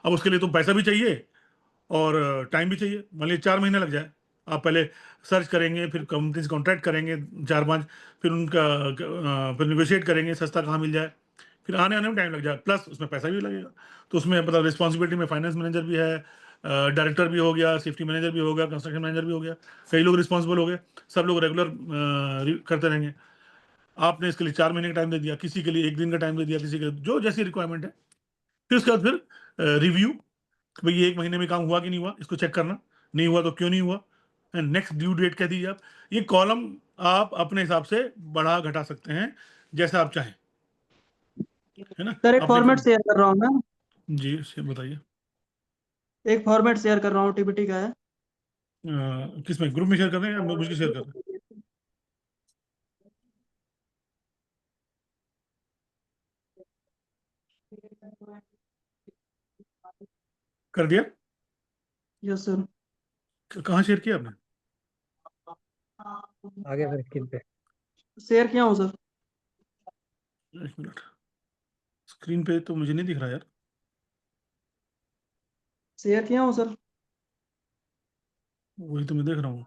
A: अब उसके लिए तो पैसा भी चाहिए और टाइम भी चाहिए। मान लीजिए 4 महीने लग जाए, आप पहले सर्च करेंगे, फिर कंपनी से कॉन्ट्रैक्ट करेंगे 4-5, फिर उनका फिर निगोशिएट करेंगे सस्ता कहाँ मिल जाए, फिर आने में टाइम लग जाए, प्लस उसमें पैसा भी लगेगा। तो उसमें मतलब रिस्पॉन्सिबिलिटी में फाइनेंस मैनेजर भी है, डायरेक्टर भी हो गया, सेफ्टी मैनेजर भी हो गया, कंस्ट्रक्शन मैनेजर भी हो गया, कई लोग रिस्पॉन्सिबल हो गए, सब लोग रेगुलर करते रहेंगे। आपने इसके लिए 4 महीने का टाइम दे दिया, किसी के लिए 1 दिन का टाइम दे दिया, किसी के लिए जो जैसी रिक्वायरमेंट है। फिर उसके बाद फिर रिव्यू, भाई ये 1 महीने में काम हुआ कि नहीं हुआ, इसको चेक करना, नहीं हुआ तो क्यों नहीं हुआ, नेक्स्ट ड्यू डेट कह दीजिए आप। ये कॉलम आप अपने हिसाब से बढ़ा घटा सकते हैं जैसा आप चाहें, है ना।
C: सर एक
A: आप
C: फॉर्मेट
A: देखिए,
C: शेयर कर रहा हूँ मैं,
A: जी बताइए।
C: एक फॉर्मेट शेयर कर रहा हूँ, टीपीटी का है।
A: किस में, ग्रुप में शेयर कर रहे हैं या मुझे शेयर कर रहे हैं? कर दिया?
C: Yes sir.
A: कहाँ शेयर किया आपने?
B: आगे सर स्क्रीन पे।
C: शेयर किया हूँ सर।
A: 1 मिनट, स्क्रीन पे तो मुझे नहीं दिख रहा यार।
C: शेयर किया हूँ सर।
A: वही तो मैं देख रहा हूँ।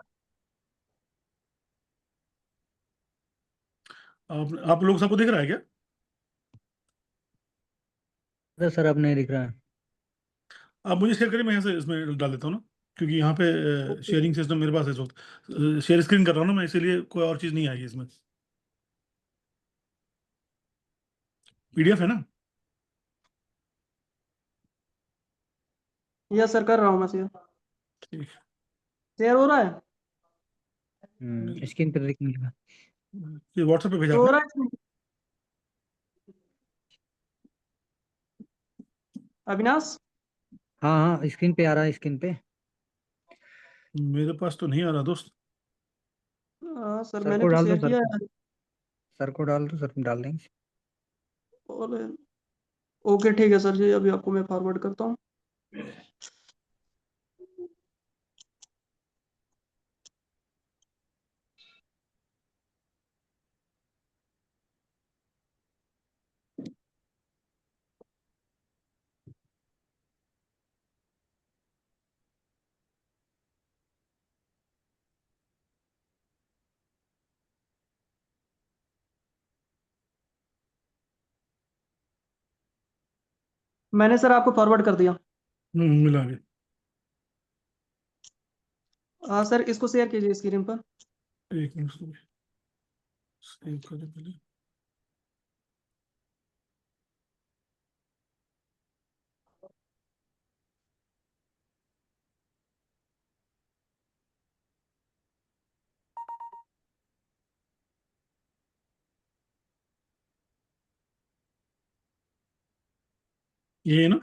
A: आप लोग सबको दिख रहा है क्या?
B: सर अब नहीं दिख रहा है।
A: आप मुझे शेयर करिए, मैं यहाँ से इसमें डाल देता हूँ ना, क्योंकि यहाँ पे शेयरिंग सिस्टम मेरे पास है इस वक्त। शेयर स्क्रीन कर रहा हूँ ना मैं, इसीलिए कोई और चीज़ नहीं आएगी इसमें। पीडीएफ है ना?
C: यस सर कर रहा हूँ मैं शेयर।
A: ठीक।
C: शेयर हो रहा है?
A: नहीं,
B: स्क्रीन पे दिख नहीं रहा।
A: ये व्हाट्सएप पे भेजा
C: तो हो
A: आपने?
C: रहा है इसमें? अविनाश?
B: हाँ हाँ स्क्रीन पे आ रहा है, स्क्रीन पे।
A: मेरे पास तो नहीं आ रहा दोस्त।
C: सर
B: सर
C: मैंने
B: को
C: तो
B: डाल दो,
C: शेयर
B: सर
C: किया
B: को।
C: है।
B: सर को डाल दो, सर डाल देंगे।
C: और ओके ठीक है सर जी, अभी आपको मैं फॉरवर्ड करता हूँ। मैंने सर आपको फॉरवर्ड कर दिया।
A: मिला भी।
C: हाँ सर, इसको शेयर कीजिए स्क्रीन पर।
A: 1 मिनट सेव करें पहले। ये है ना?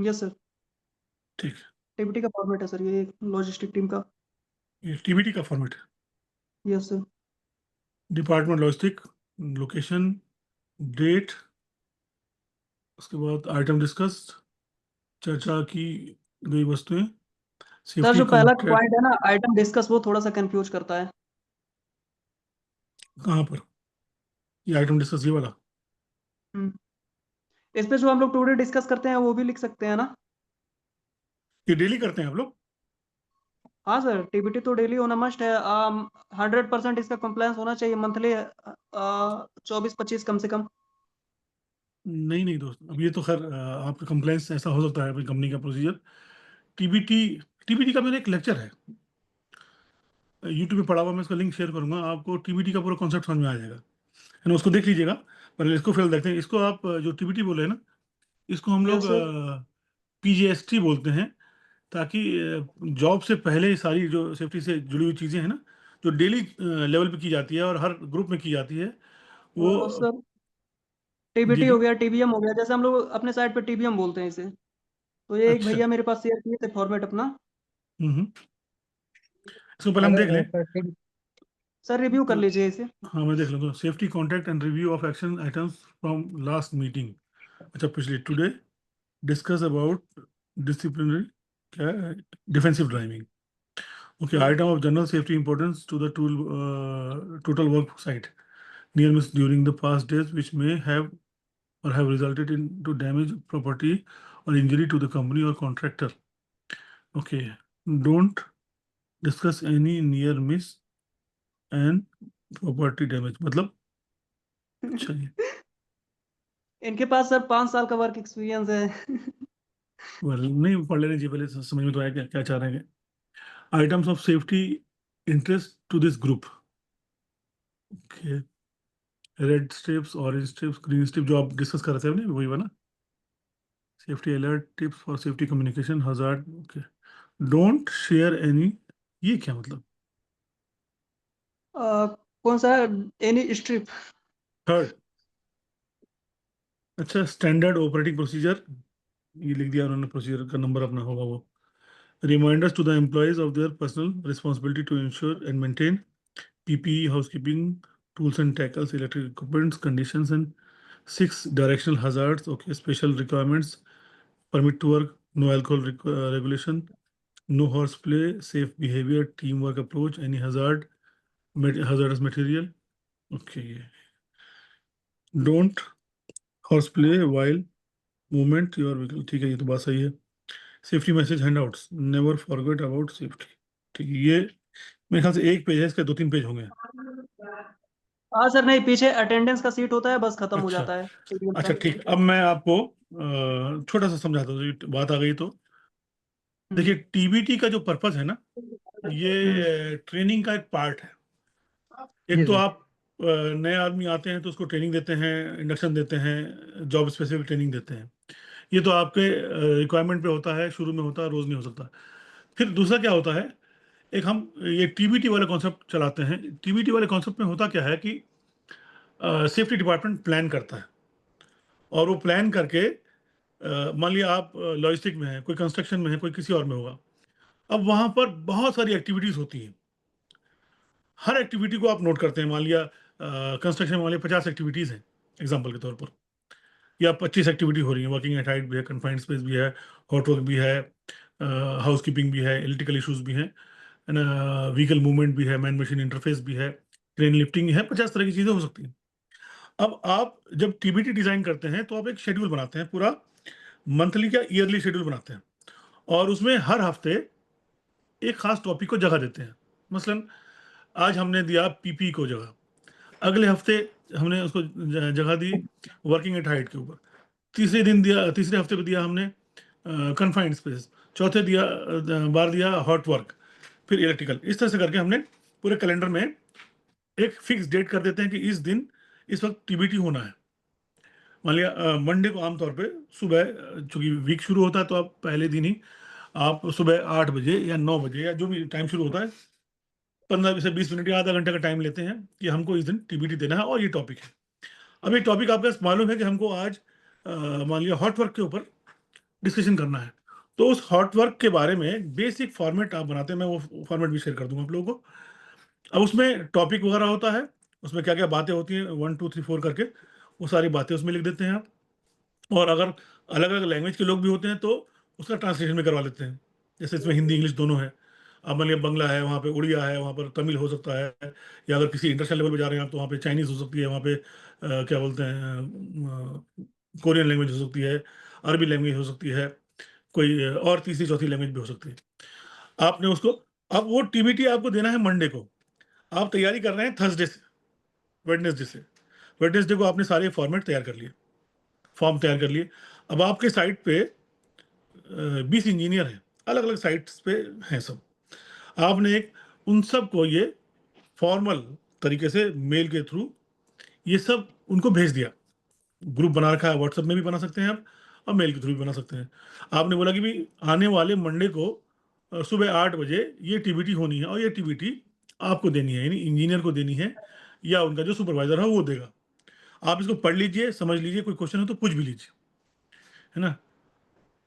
C: Yes sir.
A: ठीक।
C: टीपीटी का फॉर्मेट है सर, ये लॉजिस्टिक टीम का।
A: ये टीबीटी का फॉर्मेट है।
C: Yes sir.
A: Department logistic, location, date, उसके बाद आइटम डिस्कस्ड, चर्चा की गई वस्तुएं,
C: सर
A: सेफ्टी
C: जो पहला
A: कॉन्ट्रैक्ट।
C: पॉइंट है ना, आइटम डिस्कस, वो थोड़ा सा कंफ्यूज करता है।
A: कहाँ पर? ये आइटम डिस्कस, ये वाला?
C: हम्म इस पे जो हम लोग टुडे डिस्कस करते हैं वो भी लिख सकते हैं ना?
A: ये डेली करते हैं आप लोग?
C: हाँ सर, टीबीटी तो डेली होना मस्ट है। 100% इसका कंप्लायंस होना चाहिए मंथली, 24-25 कम से कम।
A: नहीं नहीं दोस्त, अब ये तो खैर आपका कंप्लेंस ऐसा हो सकता है अपनी कंपनी का प्रोसीजर। टीबीटी, टीबीटी का मेरा एक लेक्चर है यूट्यूब पे पड़ा हुआ, मैं उसका लिंक शेयर करूंगा आपको, टीबीटी का पूरा कॉन्सेप्ट समझ में आ जाएगा, है ना, उसको देख लीजिएगा। पहले इसको फिर देखते हैं। इसको आप जो टीबीटी बोले ना, इसको हम लोग
C: यस सर।
A: पीजीएसटी बोलते हैं, ताकि जॉब से पहले ही सारी जो सेफ्टी से जुड़ी हुई चीज़ें हैं ना, जो डेली लेवल पे की जाती है और हर ग्रुप में की जाती है, वो
C: सर
A: जी
C: टीबीटी
A: जी।
C: हो गया, टीबीएम हो गया, जैसे हम लोग अपने साइड पे टीबीएम बोलते हैं इसे। तो ये एक
A: अच्छा।
C: भैया मेरे पास शेयर किए थे फॉर्मेट अपना।
A: हम्म। इसको पहले हम देख
B: अगर
A: लें।
B: सर
C: सर रिव्यू कर लीजिए इसे।
A: हाँ, मैं देख लेता हूँ। Safety contact and review of action items from last meeting. अच्छा, पिछले टुडे डिस्कस अबाउट डिसिप्लिनरी, क्या है, defensive driving. Okay, item of general safety importance to the total work site near miss during the past days, which may have or have resulted in to damage property or injury to the company or contractor. Okay, don't discuss any near miss and property damage. मतलब अच्छा जी,
C: इनके पास sir 5 साल का work experience है।
A: नहीं पढ़ लेने जी, पहले समझ में तो आया क्या क्या चाह रहे हैं। Items of safety interest to this group. Okay, red strips, orange strips, green strip, जो आप डिस्कस कर रहे थे ना, वही बना। Safety alert, tips for safety communication, hazard. Okay, don't share any, ये क्या मतलब।
C: कौन सा है? Any strip.
A: थर्ड, अच्छा, स्टैंडर्ड ऑपरेटिंग प्रोसीजर, ये लिख दिया उन्होंने, प्रोसीजर का नंबर अपना होगा वो। Reminders to the employees of their personal responsibility to ensure and maintain PPE, housekeeping tools and tackles, electric equipments, conditions and 6 directional hazards. Okay, special requirements, permit to work, no alcohol regulation, no horseplay, safe behavior, teamwork approach, any hazardous material. Okay, don't horseplay while movement your vehicle, ठीक है, ये तो बात सही है। Safety message handouts, never forget about safety, ठीक है, ये मेरे ख्याल से एक पेज है, इसके 2-3 पेज होंगे।
C: हाँ सर, नहीं पीछे अटेंडेंस का सीट होता है, बस खत्म हो
A: अच्छा
C: जाता है टीडीएम का।
A: अच्छा, ठीक, अब मैं आपको छोटा सा समझाता हूँ, ये बात आ गई तो।
C: हम्म।
A: देखिए, टीबीटी का जो पर्पस है ना,
C: हम्म।
A: ये ट्रेनिंग का एक पार्ट है।
B: जी
A: एक तो
B: सर।
A: आप नए आदमी आते हैं तो उसको ट्रेनिंग देते हैं, इंडक्शन देते हैं, जॉब स्पेसिफिक ट्रेनिंग देते हैं। ये तो आपके रिक्वायरमेंट पे होता है, शुरू में होता है, रोज नहीं हो सकता। फिर दूसरा क्या होता है, एक हम ये टीबीटी वाले कॉन्सेप्ट चलाते हैं। टीबीटी वाले कॉन्सेप्ट में होता क्या है कि सेफ्टी डिपार्टमेंट प्लान करता है, और वो प्लान करके मान लिया आप लॉजिस्टिक में है, कोई कंस्ट्रक्शन में है, कोई किसी और में होगा। अब वहाँ पर बहुत सारी एक्टिविटीज़ होती हैं, हर एक्टिविटी को आप नोट करते हैं। मान लिया कंस्ट्रक्शन में मान लिया 50 एक्टिविटीज़ हैं एग्जाम्पल के तौर पर, या 25 एक्टिविटी हो रही है, वर्किंग एट हाइट भी है, कन्फाइंड स्पेस भी है, हॉट वर्क भी है, हाउस कीपिंग भी है, इलेक्ट्रिकल इश्यूज भी हैं, व्हीकल मूवमेंट भी है, मैन मशीन इंटरफेस भी है, क्रेन लिफ्टिंग है, 50 तरह की चीज़ें हो सकती हैं। अब आप जब टीबीटी डिज़ाइन करते हैं तो आप एक शेड्यूल बनाते हैं, पूरा मंथली या ईयरली शेड्यूल बनाते हैं, और उसमें हर हफ्ते एक खास टॉपिक को जगह देते हैं। मसलन आज हमने दिया पीपी को जगह, अगले हफ्ते हमने उसको जगह दी वर्किंग एट हाइट के ऊपर, तीसरे दिन दिया, तीसरे हफ्ते पे दिया हमने कन्फाइंड स्पेस, चौथे बार दिया हॉट वर्क, फिर इलेक्ट्रिकल। इस तरह से करके हमने पूरे कैलेंडर में एक फिक्स डेट कर देते हैं कि इस दिन इस वक्त टीबीटी होना है। मान लिया मंडे को आमतौर पे सुबह, चूंकि वीक शुरू होता है तो आप पहले दिन ही आप सुबह 8 बजे या 9 बजे या जो भी टाइम शुरू होता है, 15 से 20 मिनट या आधा घंटे का टाइम लेते हैं कि हमको इस दिन टीबीटी देना है और ये टॉपिक है। अब ये टॉपिक आपको मालूम है कि हमको आज मान लिया हॉट वर्क के ऊपर डिस्कशन करना है, तो उस हॉट वर्क के बारे में बेसिक फॉर्मेट आप बनाते हैं, मैं वो फॉर्मेट भी शेयर कर दूंगा आप लोगों को। अब उसमें टॉपिक वगैरह होता है, उसमें क्या क्या बातें होती हैं, 1 2 3 4 करके वो सारी बातें उसमें लिख देते हैं आप। और अगर अलग अलग लैंग्वेज के लोग भी होते हैं तो उसका ट्रांसलेशन भी करवा लेते हैं, जैसे इसमें हिंदी इंग्लिश दोनों है। अब मान लिया बंगला है, वहाँ पे उड़िया है, वहाँ पर तमिल हो सकता है, या अगर किसी इंटरनेशनल लेवल पे जा रहे हैं आप तो वहाँ पे चाइनीज़ हो सकती है, वहाँ पे क्या बोलते हैं, कोरियन लैंग्वेज हो सकती है, अरबी लैंग्वेज हो सकती है, कोई और तीसरी चौथी लैंग्वेज भी हो सकती है। आपने उसको, अब वो टीबीटी आपको देना है मंडे को, आप तैयारी कर रहे हैं थर्सडे से, वेडनेसडे से। वेडनेसडे को आपने सारे फॉर्मेट तैयार कर लिए, फॉर्म तैयार कर लिए। अब आपके साइट पे 20 इंजीनियर हैं, अलग अलग साइट्स पे हैं सब। आपने एक उन सब को ये फॉर्मल तरीके से मेल के थ्रू ये सब उनको भेज दिया ग्रुप बना रखा है, व्हाट्सएप में भी बना सकते हैं आप और मेल के थ्रू भी बना सकते हैं। आपने बोला कि भाई आने वाले मंडे को सुबह 8 बजे ये टीबीटी होनी है और ये टीबीटी आपको देनी है, यानी इंजीनियर को देनी है या उनका जो सुपरवाइजर है वो देगा। आप इसको पढ़ लीजिए, समझ लीजिए, कोई क्वेश्चन हो तो पूछ भी लीजिए, है ना।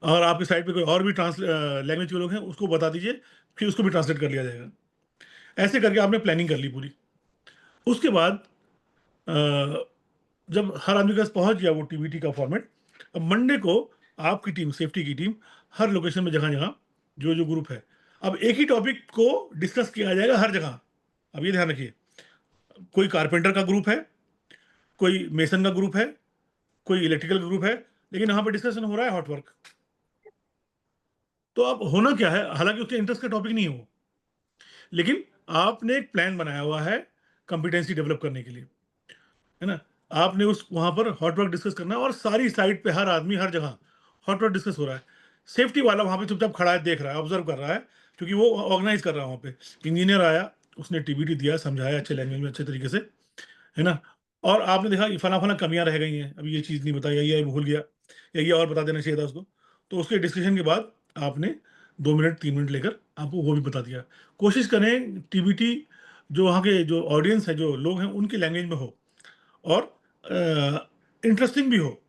A: और आपके साइड पे कोई और भी लैंग्वेज के लोग हैं उसको बता दीजिए, फिर उसको भी ट्रांसलेट कर लिया जाएगा। ऐसे करके आपने प्लानिंग कर ली पूरी। उसके बाद जब हर आदमी के पास पहुंच गया वो टीबीटी का फॉर्मेट, अब मंडे को आपकी टीम, सेफ्टी की टीम, हर लोकेशन में जगह जगह जो जो ग्रुप है, अब एक ही टॉपिक को डिस्कस किया जाएगा हर जगह। अब ये ध्यान रखिए, कोई कारपेंटर का ग्रुप है, कोई मेसन का ग्रुप है, कोई इलेक्ट्रिकल का ग्रुप है, लेकिन यहाँ पे डिस्कशन हो रहा है हॉट वर्क। तो अब होना क्या है, हालांकि उसके इंटरेस्ट का टॉपिक नहीं हो, लेकिन आपने एक प्लान बनाया हुआ है कॉम्पिटेंसी डेवलप करने के लिए, है ना। आपने उस वहां पर हॉट वर्क डिस्कस करना है और सारी साइड पे हर आदमी हर जगह हॉट वर्क डिस्कस हो रहा है। सेफ्टी वाला वहां पे चुपचाप खड़ा है, देख रहा है, ऑब्जर्व कर रहा है, क्योंकि वो ऑर्गेनाइज कर रहा है वहां पे। इंजीनियर आया, उसने टीबीटी दिया, समझाया अच्छे लैंग्वेज में, अच्छे तरीके से, है ना। और आपने देखा ये फला फला कमियां रह गई हैं, अभी ये चीज़ नहीं बताई, ये भूल गया, या ये और बता देना चाहिए था उसको। तो उसके डिस्कशन के बाद आपने 2 मिनट 3 मिनट लेकर आपको वो भी बता दिया। कोशिश करें टीबीटी जो वहाँ के जो ऑडियंस है, जो लोग हैं, उनकी लैंग्वेज में हो और इंटरेस्टिंग भी हो,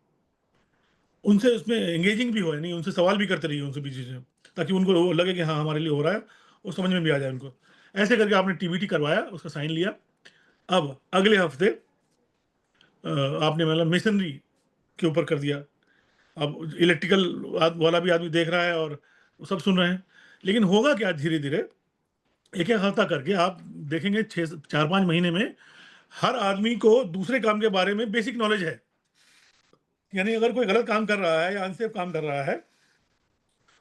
A: उनसे उसमें एंगेजिंग भी हो, यानी उनसे सवाल भी करते रहिए उनसे भी चीज़ें, ताकि उनको वो लगे कि हाँ हमारे लिए हो रहा है, वो समझ में भी आ जाए उनको। ऐसे करके आपने टीबीटी करवाया, उसका साइन लिया। अब अगले हफ्ते आपने मतलब मेसनरी के ऊपर कर दिया। अब इलेक्ट्रिकल वाला भी आदमी देख रहा है और सब सुन रहे हैं, लेकिन होगा क्या, धीरे धीरे एक एक हफ्ता करके आप देखेंगे 4-5 महीने में हर आदमी को दूसरे काम के बारे में बेसिक नॉलेज है। यानी अगर कोई गलत काम कर रहा है या अनसेफ काम कर रहा है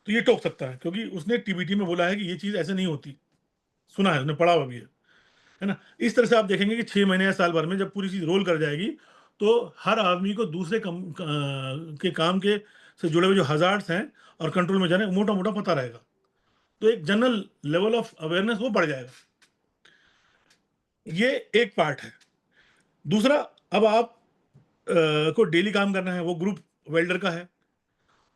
A: तो ये टोक सकता है, क्योंकि उसने टीबीटी में बोला है कि ये चीज़ ऐसे नहीं होती, सुना है, उसने पढ़ा हुआ भी है ना। इस तरह से आप देखेंगे कि 6 महीने या साल भर में जब पूरी चीज़ रोल कर जाएगी तो हर आदमी को दूसरे के काम के से जुड़े हुए जो हजार्ड्स हैं और कंट्रोल में जाने मोटा मोटा पता रहेगा। तो एक जनरल लेवल ऑफ अवेयरनेस वो बढ़ जाएगा। ये एक पार्ट है। दूसरा, अब आप को डेली काम करना है, वो ग्रुप वेल्डर का है,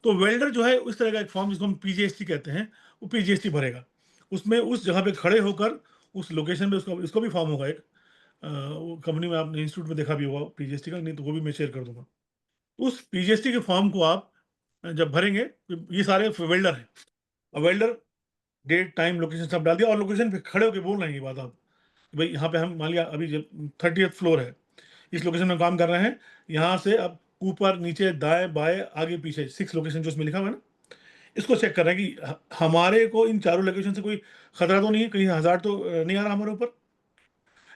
A: तो वेल्डर जो है उस तरह का एक फॉर्म जिसको हम पीजीएसटी कहते हैं, वो पीजीएसटी भरेगा। उसमें उस जगह पे खड़े होकर उस लोकेशन पे उसका इसको भी फॉर्म होगा एक, वो कंपनी में आपने इंस्टीट्यूट में देखा भी होगा पीजीएसटी का, नहीं तो वो भी मैं शेयर कर दूंगा। उस पीजीएसटी के फॉर्म को आप जब भरेंगे, तो ये सारे वेल्डर हैं, और वेल्डर डेट टाइम लोकेशन सब डाल दिया और लोकेशन पे खड़े होकर बोल रहे हैं ये बात आप, भाई यहाँ पे हम मान लिया अभी 30th फ्लोर है, इस लोकेशन में काम कर रहे हैं, यहाँ से अब ऊपर नीचे दाएं बाएं आगे पीछे 6 लोकेशन जो उसमें लिखा हुआ है ना, इसको चेक कर रहे हैं कि हमारे को इन चारों लोकेशन से कोई खतरा तो नहीं है, कहीं हजार तो नहीं आ रहा हमारे ऊपर,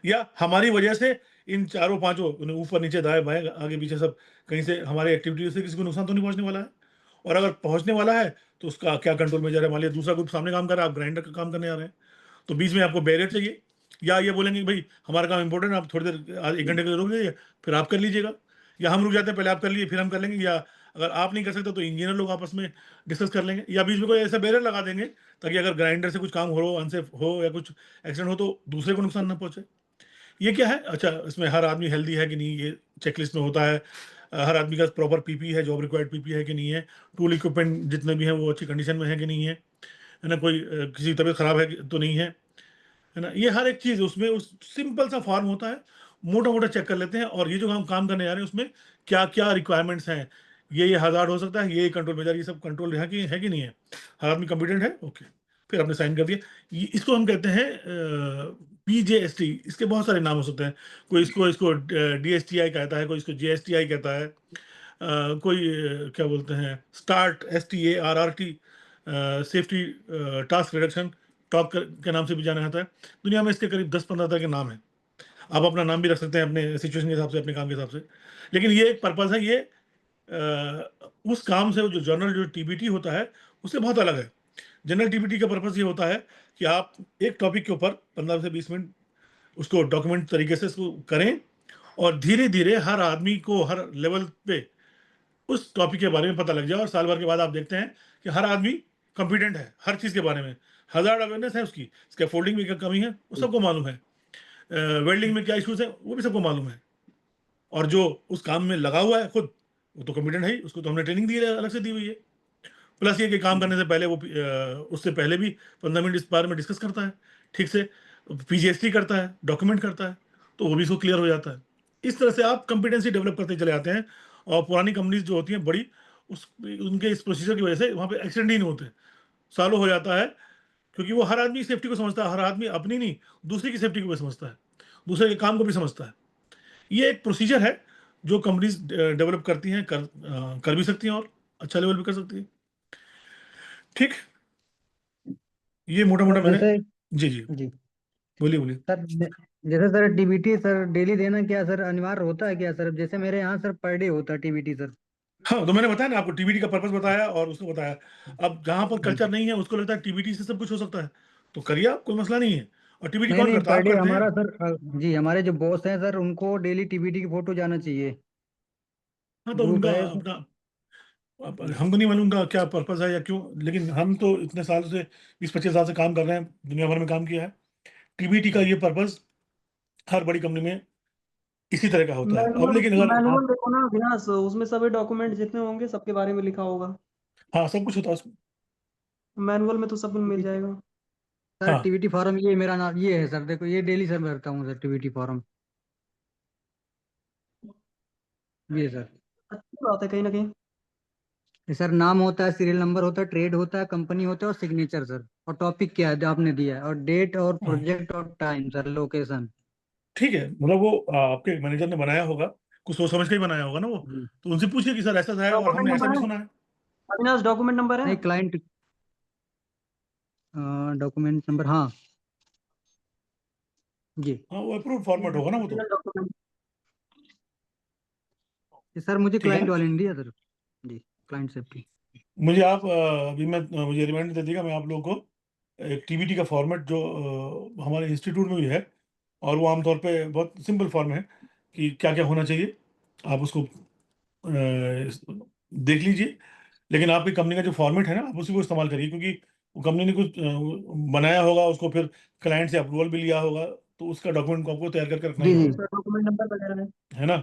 A: या हमारी वजह से इन चारों पांचों ऊपर नीचे दाएं बाएं आगे पीछे सब कहीं से हमारे एक्टिविटी से किसी को नुकसान तो नहीं पहुंचने वाला है। और अगर पहुंचने वाला है तो उसका क्या कंट्रोल मेजर है। मान लिया दूसरा ग्रुप सामने काम कर रहा है, आप ग्राइंडर का काम करने आ रहे हैं, तो बीच में आपको बैरियर चाहिए, या ये बोलेंगे भाई हमारा काम इंपॉर्टेंट है, आप थोड़ी देर 1 घंटे के लिए रुक जाइए, फिर आप कर लीजिएगा, या हम रुक जाते हैं पहले आप कर लीजिए फिर हम कर लेंगे, या अगर आप नहीं कर सकते तो इंजीनियर लोग आपस में डिस्कस कर लेंगे, या बीच में कोई ऐसा बैरियर लगा देंगे ताकि अगर ग्राइंडर से कुछ काम हो अनसेफ हो या कुछ एक्सीडेंट हो तो दूसरे को नुकसान ना पहुंचे। ये क्या है, अच्छा इसमें हर आदमी हेल्दी है कि नहीं, ये चेकलिस्ट में होता है। हर आदमी का प्रॉपर पीपी है, जॉब रिक्वायर्ड पीपी है कि नहीं है, टूल इक्विपमेंट जितने भी हैं वो अच्छी कंडीशन में है कि नहीं है ना, कोई किसी की तबीयत खराब है तो नहीं है ना। ये हर एक चीज़ उसमें उस सिंपल सा फॉर्म होता है, मोटा मोटा चेक कर लेते हैं, और ये जो हम काम करने जा रहे हैं उसमें क्या क्या रिक्वायरमेंट्स हैं, ये हज़ार्ड हो सकता है, ये कंट्रोल मेजर, ये सब कंट्रोल है कि नहीं है, हर आदमी कॉम्पिटेंट है, ओके, फिर आपने साइन कर दिया। इसको हम कहते हैं पीजेएसटी। इसके बहुत सारे नाम हो सकते हैं, कोई इसको इसको डीएसटीआई कहता है, कोई इसको जीएसटीआई कहता है, कोई क्या बोलते हैं start STARRT, safety task reduction talk के नाम से भी जाना जाता है। दुनिया में इसके करीब 10-15 तरह के नाम हैं, आप अपना नाम भी रख सकते हैं अपने सिचुएशन के हिसाब से, अपने काम के हिसाब से। लेकिन ये एक पर्पज़ है, ये उस काम से जो जर्नल जो टीबीटी होता है उससे बहुत अलग है। जनरल टीबीटी का पर्पज़ ये होता है कि आप एक टॉपिक के ऊपर 15 से 20 मिनट उसको डॉक्यूमेंट तरीके से इसको करें, और धीरे धीरे हर आदमी को हर लेवल पे उस टॉपिक के बारे में पता लग जाए, और साल भर के बाद आप देखते हैं कि हर आदमी कॉम्पिटेंट है हर चीज़ के बारे में, हज़ार्ड अवेयरनेस है उसकी, स्कैफोल्डिंग में क्या कमी है वो सबको मालूम है, वेल्डिंग में क्या इश्यूज है वो भी सबको मालूम है। और जो उस काम में लगा हुआ है खुद, वो तो कॉम्पिटेंट है ही, उसको तो हमने ट्रेनिंग दी है, अलग से दी हुई है। प्लस ये कि काम करने से पहले वो उससे पहले भी 15 मिनट इस बारे में डिस्कस करता है, ठीक से पीजीएसटी करता है, डॉक्यूमेंट करता है, तो वो भी इसको क्लियर हो जाता है। इस तरह से आप कॉम्पिटेंसी डेवलप करते चले जाते हैं। और पुरानी कंपनीज जो होती हैं बड़ी, उस उनके इस प्रोसीजर की वजह से वहाँ पे एक्सीडेंट ही नहीं होते, सालों हो जाता है, क्योंकि वो हर आदमी सेफ्टी को समझता है, हर आदमी अपनी नहीं दूसरे की सेफ्टी को भी समझता है, दूसरे के काम को भी समझता है। ये एक प्रोसीजर है जो कंपनीज डेवलप करती हैं, कर भी सकती हैं और अच्छा लेवल भी कर सकती हैं। ठीक, ये मोटा मोटा
B: सर
A: मैंने।
B: जैसे
A: जी जी,
B: जी
A: बोलिए बोलिए।
B: सर, जैसे सर टीबीटी सर डेली देना क्या सर अनिवार्य होता है क्या सर? जैसे मेरे यहाँ सर पर डे होता है टीबीटी सर।
A: हाँ, तो मैंने बताया ना आपको, टीबीटी का पर्पस बताया और उसको बताया। अब जहां पर
B: जी
A: कल्चर नहीं है उसको लगता है टीबीटी से सब कुछ हो सकता है, तो करिए आप, कोई मसला नहीं है। और टीबीटी
B: नहीं
A: कौन
B: नहीं,
A: करता है?
B: पर
A: आप
B: डे
A: करते हैं।
B: हमारा सर जी हमारे जो बॉस हैं सर उनको डेली टीबीटी की फोटो जाना चाहिए।
A: हाँ, तो
B: ग्रुप
A: उनका
B: है
A: अपना, अब
B: जी
A: हमको नहीं मालूम उनका क्या पर्पस है या क्यों, लेकिन हम तो इतने साल से 20-25 साल से काम कर रहे हैं, दुनिया भर में काम किया है। टीबीटी का ये पर्पस हर बड़ी कंपनी में इसी तरह का होता है। अब
C: मैनुअल
A: लेकिन अगर
B: आप
C: मैनुअल देखो ना अविनाश, उसमें सभी डॉक्यूमेंट जितने होंगे सबके बारे में लिखा होगा।
A: हाँ, सब कुछ होता है उसमें।
C: मैनुअल में तो सब मिल जाएगा।
B: सर
A: हाँ,
B: टीबीटी फॉर्म ये मेरा नाम ये है सर, देखो ये डेली सर भरता हूँ सर टीबीटी फॉर्म, ये सर।
C: अच्छी बात है कहीं ना कहीं।
B: ये सर नाम होता है, सीरियल नंबर होता है, ट्रेड होता है, कंपनी होता है और सिग्नेचर सर, और टॉपिक क्या है जो आपने दिया है, और डेट और
A: हाँ,
B: प्रोजेक्ट और टाइम सर, लोकेशन।
A: ठीक है, मतलब वो आपके मैनेजर ने बनाया होगा, कुछ सोच समझ के ही बनाया होगा ना वो।
B: जी
A: तो उनसे पूछिए कि सर ऐसा है और
C: डॉक्यूमेंट
A: हमने ऐसा
C: नंबर
A: भी
C: है
A: सुना है।
C: अविनाश, डॉक्यूमेंट नंबर है।
B: नहीं, क्लाइंट डॉक्यूमेंट नंबर, हाँ जी।
A: हाँ, वो अप्रूव फॉर्मेट होगा ना वो तो।
C: Original document.
B: ये सर मुझे
A: ठीक है
B: क्लाइंट
A: ना।
B: वाले ने दिया सर जी, क्लाइंट सेफ्टी।
A: मुझे आप अभी मुझे रिमाइंडर दे दीजिएगा, मैं आप लोगों को एक टीबीटी का फॉर्मेट जो हमारे इंस्टीट्यूट में भी है, और वो आमतौर पे बहुत सिंपल फॉर्म है कि क्या क्या होना चाहिए, आप उसको देख लीजिए। लेकिन आपकी कंपनी का जो फॉर्मेट है ना, आप उसी को इस्तेमाल करिए, क्योंकि वो कंपनी ने कुछ बनाया होगा, उसको फिर क्लाइंट से अप्रूवल भी लिया होगा, तो उसका डॉक्यूमेंट को आपको तैयार करके रखना ही
B: जी जी
A: होगा,
C: उसका डॉक्यूमेंट नंबर वगैरह है।
A: है ना।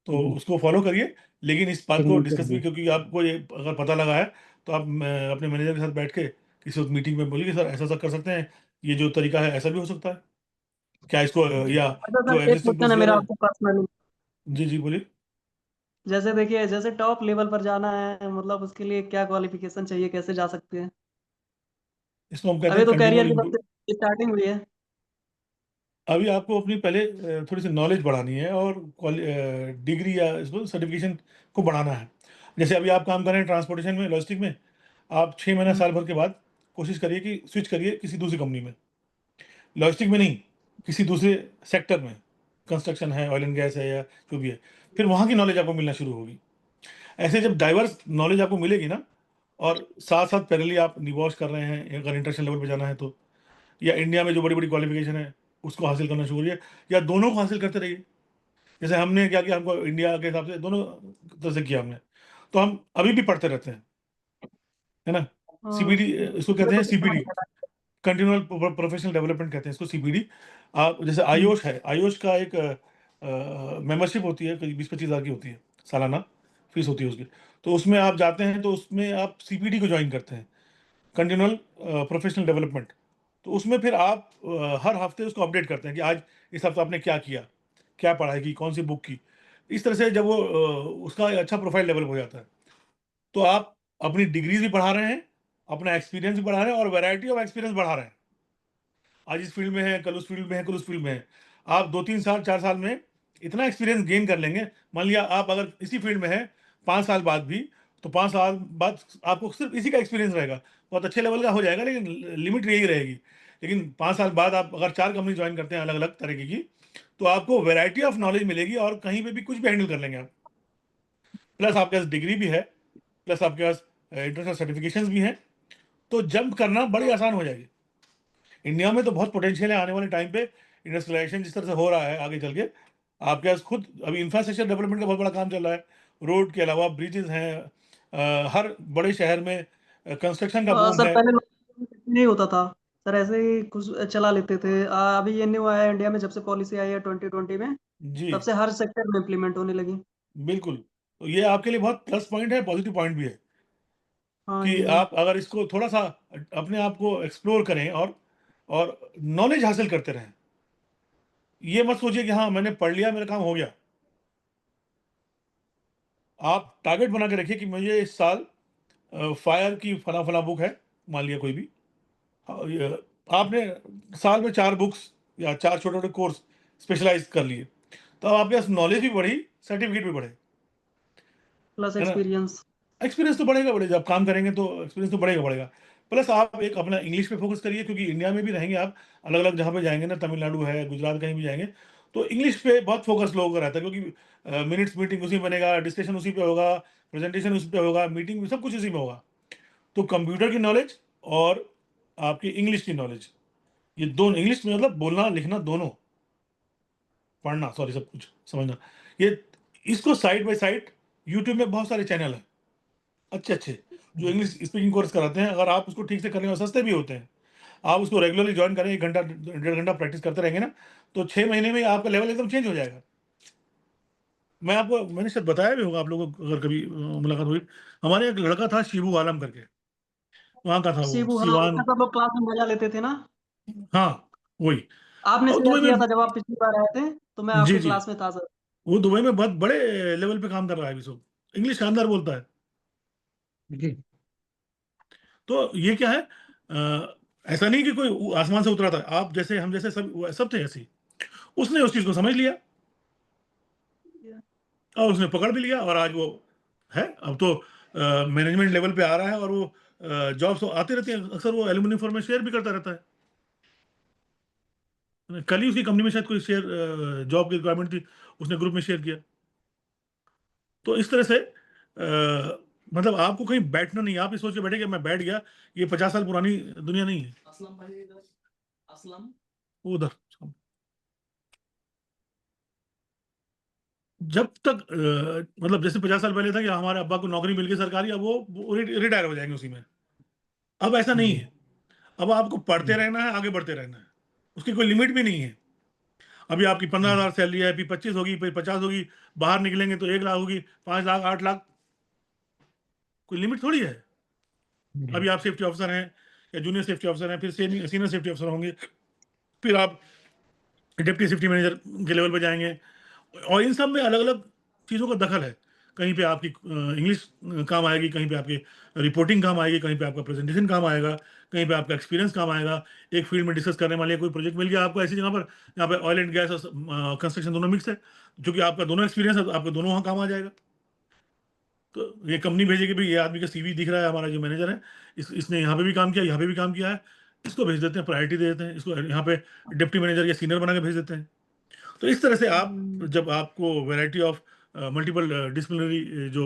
A: तो
B: जी
A: उसको फॉलो करिए। लेकिन इस बात को
B: सिग्नेचर
A: डिस्कस भी,
B: जी।
A: क्योंकि आपको ये अगर पता लगा है, तो आप अपने मैनेजर के साथ बैठ के किसी वक्त मीटिंग में बोलिए, सर ऐसा ऐसा कर सकते हैं, ये जो तरीका है ऐसा भी हो सकता है क्या, इसको या
C: अच्छा
A: जो
C: सर, एक
A: एग्जिस्टिंग
C: क्वेश्चन है
A: प्रोसीजर
C: मेरा
A: है।
C: आपको पर्सनली।
A: जी जी, बोलिए।
C: जैसे देखिए, जैसे टॉप लेवल पर जाना है, मतलब उसके लिए क्या क्वालिफिकेशन चाहिए, कैसे जा सकते हैं?
A: इसको हम कहते
C: अभी
A: हैं
C: तो कैरियर
A: कंटिन्यूअल।
C: की सबसे स्टार्टिंग हुई है।
A: अभी आपको अपनी पहले थोड़ी सी नॉलेज बढ़ानी है, और डिग्री या इसको सर्टिफिकेशन को बढ़ाना है। जैसे अभी आप काम कर रहे हैं ट्रांसपोर्टेशन में, लॉजिस्टिक में, आप 6 महीना साल भर के बाद कोशिश करिए कि स्विच करिए किसी दूसरी कंपनी में, लॉजिस्टिक में नहीं, किसी दूसरे सेक्टर में, कंस्ट्रक्शन है, ऑयल एंड गैस है, या जो भी है, फिर वहाँ की नॉलेज आपको मिलना शुरू होगी। ऐसे जब डाइवर्स नॉलेज आपको मिलेगी ना, और साथ साथ पैरेलली आप निवॉश कर रहे हैं, अगर इंटरनेशनल लेवल पे जाना है तो, या इंडिया में जो बड़ी बड़ी क्वालिफिकेशन है उसको हासिल करना शुरू करिए, या दोनों को हासिल करते रहिए। जैसे हमने क्या किया, हमको इंडिया के हिसाब से दोनों तरह से किया हमने, तो हम अभी भी पढ़ते रहते हैं, है ना। सीबीडी, इसको
C: ये
A: कहते हैं
C: तो सीखना
A: सीपीडी,
C: पड़ेगा।
A: कंटिन्यूअल प्रोफेशनल डेवलपमेंट कहते हैं इसको, सीपीडी। आप जैसे आयुष है, आयुष का एक मेंबरशिप होती है, करीब 20-25 हज़ार की होती है सालाना, फीस होती है उसकी। तो उसमें आप जाते हैं, तो उसमें आप सीपीडी को ज्वाइन करते हैं, कंटिन्यूअल प्रोफेशनल डेवलपमेंट। तो उसमें फिर आप हर हफ्ते उसको अपडेट करते हैं कि आज इस हफ्ते आपने क्या किया, क्या पढ़ाई की, कौन सी बुक की। इस तरह से जब वो उसका एक अच्छा प्रोफाइल डेवलप हो जाता है, तो आप अपनी डिग्रीज भी बढ़ा रहे हैं, अपना एक्सपीरियंस भी बढ़ा रहे हैं, और वैरायटी ऑफ एक्सपीरियंस बढ़ा रहे हैं। आज इस फील्ड में है, कल उस फील्ड में है, कल उस फील्ड में है। आप 2-3 साल 4 साल में इतना एक्सपीरियंस गेन कर लेंगे। मान लिया आप अगर इसी फील्ड में है 5 साल बाद भी, तो 5 साल बाद आपको सिर्फ इसी का एक्सपीरियंस रहेगा, बहुत अच्छे लेवल का हो जाएगा, लेकिन लिमिट यही रहेगी। लेकिन 5 साल बाद आप अगर 4 कंपनी ज्वाइन करते हैं अलग अलग तरीके की, तो आपको वैरायटी ऑफ नॉलेज मिलेगी, और कहीं पे भी कुछ भी हैंडल कर लेंगे आप। प्लस आपके पास डिग्री भी है, प्लस आपके पास इंटरनेशनल सर्टिफिकेशंस भी हैं, तो जंप करना बड़ी आसान हो जाएगी। इंडिया में तो बहुत पोटेंशियल है आने वाले टाइम पे, इंडस्ट्रियलाइजेशन जिस तरह से हो रहा है आगे चल के, आपके पास खुद अभी इंफ्रास्ट्रक्चर डेवलपमेंट का बहुत बड़ा काम चल रहा है। रोड के अलावा ब्रिजेस हैं, हर बड़े शहर में कंस्ट्रक्शन का बूम
C: सर
A: है।
C: पहले नहीं होता था। सर ऐसे ही कुछ चला लेते थे। अभी ये न्यू आया है इंडिया में, जब से पॉलिसी आई है 2020 में,
A: जी
C: तब से हर सेक्टर में इम्प्लीमेंट होने लगी।
A: बिल्कुल। तो ये आपके लिए बहुत प्लस पॉइंट है, पॉजिटिव पॉइंट भी है
C: हाँ
A: कि
C: जी।
A: आप अगर इसको थोड़ा सा अपने आप को एक्सप्लोर करें और नॉलेज हासिल करते रहें। ये मत सोचिए कि हाँ मैंने पढ़ लिया, मेरा काम हो गया। आप टारगेट बना के रखिए कि मुझे इस साल फायर की फला फला बुक है, मान लिया कोई भी। आपने साल में 4 बुक्स या 4 छोटे-छोटे कोर्स स्पेशलाइज़ कर लिए, तो अब आपके पास नॉलेज भी बढ़ी, सर्टिफ़िकेट भी बढ़े,
C: प्लस
A: है ना?
C: एक्सपीरियंस।
A: एक्सपीरियंस तो बढ़ेगा, जब काम करेंगे तो एक्सपीरियंस तो बढ़ेगा। प्लस आप एक अपना इंग्लिश पे फ़ोकस करिए, क्योंकि इंडिया में भी रहेंगे आप, अलग-अलग जहाँ पे जाएँगे ना, तमिलनाडु है, गुजरात कहीं भी जाएँगे, तो इंग्लिश पे बहुत फ़ोकस लोगों का रहता है, क्योंकि मिनट्स मीटिंग उसी में बनेगा, डिस्कशन उसी पे होगा, प्रेज़ेंटेशन उसी पे होगा, मीटिंग में सब कुछ उसी में होगा। तो कंप्यूटर की नॉलेज और आपकी इंग्लिश की नॉलेज, ये दोनों, इंग्लिश में मतलब बोलना, लिखना दोनों, पढ़ना सॉरी सब कुछ समझना, ये इसको साइड बाय साइड यूट्यूब में बहुत सारे चैनल हैं, अच्छे-अच्छे, जो इंग्लिश स्पीकिंग कोर्स कराते हैं। अगर आप उसको ठीक से कर लें, और सस्ते भी होते हैं। आप उसको रेगुलरली जॉइन करें, 1 घंटा, डेढ़ घंटा प्रैक्टिस करते रहेंगे ना, तो 6 महीने में ही आपका लेवल एकदम चेंज हो जाएगा। मैंने शायद बताया भी होगा आप लोगों को, अगर कभी मुलाकात हुई। हमारे एक लड़का था शिबू आलम करके, वहाँ का था वो,
C: शिबू, हाँ, उसका
A: सिवान।
C: सब लोग क्लास में मजा लेते थे ना।
A: हाँ, वही।
C: आपने
A: और
C: शेयर
A: दुबई
C: किया था
A: में,
C: जब आप पिछली बार आए थे, तो मैं
A: जी,
C: आपके
A: जी।
C: क्लास में था सर।
A: वो दुबई में बहुत बड़े लेवल पे काम कर रहा है अभी सब। इंग्लिश शानदार बोलता है।
B: जी।
A: तो ये क्या है, ऐसा नहीं कि कोई आसमान से उतरा था। आप जैसे, हम जैसे सब थे ऐसे ही। उसने उस चीज़ को समझ लिया और उसने पकड़ भी लिया, और आज वो है। अब तो मैनेजमेंट लेवल पे आ रहा है, और वो जॉब्स तो आते रहते हैं। अक्सर वो एल्यूमिनियम फॉर्म में शेयर भी करता रहता है। कल ही उसकी कंपनी में शायद कोई शेयर, जॉब की रिक्वायरमेंट थी, उसने ग्रुप में शेयर किया। तो इस तरह से मतलब आपको कहीं बैठना नहीं है। आप ये सोच के बैठे कि मैं बैठ गया, ये 50 साल पुरानी दुनिया नहीं है।
E: असलम भाई इधर, असलम।
A: वो उधर, जब तक मतलब जैसे 50 साल पहले था कि हमारे अब्बा को नौकरी मिल गई सरकारी, अब वो रिटायर हो जाएंगे उसी में। अब ऐसा नहीं
B: जी।
A: है। अब आपको पढ़ते
B: जी।
A: रहना है, आगे बढ़ते रहना है। उसकी कोई लिमिट भी नहीं है। अभी आपकी 15,000 सैलरी है, फिर 25 होगी, फिर 50 होगी, बाहर निकलेंगे तो 1 लाख होगी, 5 लाख, 8 लाख, कोई लिमिट थोड़ी है।
B: जी।
A: अभी आप सेफ्टी ऑफिसर हैं या जूनियर सेफ्टी ऑफिसर हैं, फिर सीनियर सेफ्टी ऑफिसर होंगे, फिर आप डिप्टी सेफ्टी मैनेजर के लेवल पे जाएंगे। और इन सब में अलग अलग चीज़ों का दखल है। कहीं पे आपकी इंग्लिश काम आएगी, कहीं पे आपकी रिपोर्टिंग काम आएगी, कहीं पे आपका प्रेजेंटेशन काम आएगा, कहीं पे आपका एक्सपीरियंस काम आएगा। एक फील्ड में डिस्कस करने वाले कोई प्रोजेक्ट मिल गया आपको ऐसी जगह पर, यहाँ पे ऑयल एंड गैस और कंस्ट्रक्शन दोनों मिक्स है, जो कि आपका दोनों एक्सपीरियंस है, आपका दोनों वहाँ काम आ जाएगा। तो ये कंपनी भेजेगी भी, ये आदमी का सीवी दिख रहा है, हमारा जो मैनेजर है, इसने यहाँ पे भी काम किया, यहाँ पे भी काम किया है, इसको भेज देते हैं, प्रायोरिटी दे देते हैं, इसको यहाँ पे डिप्टी मैनेजर या सीनियर बना के भेज देते हैं। तो इस तरह से आप, जब आपको वैरायटी ऑफ मल्टीपल डिसिप्लिनरी जो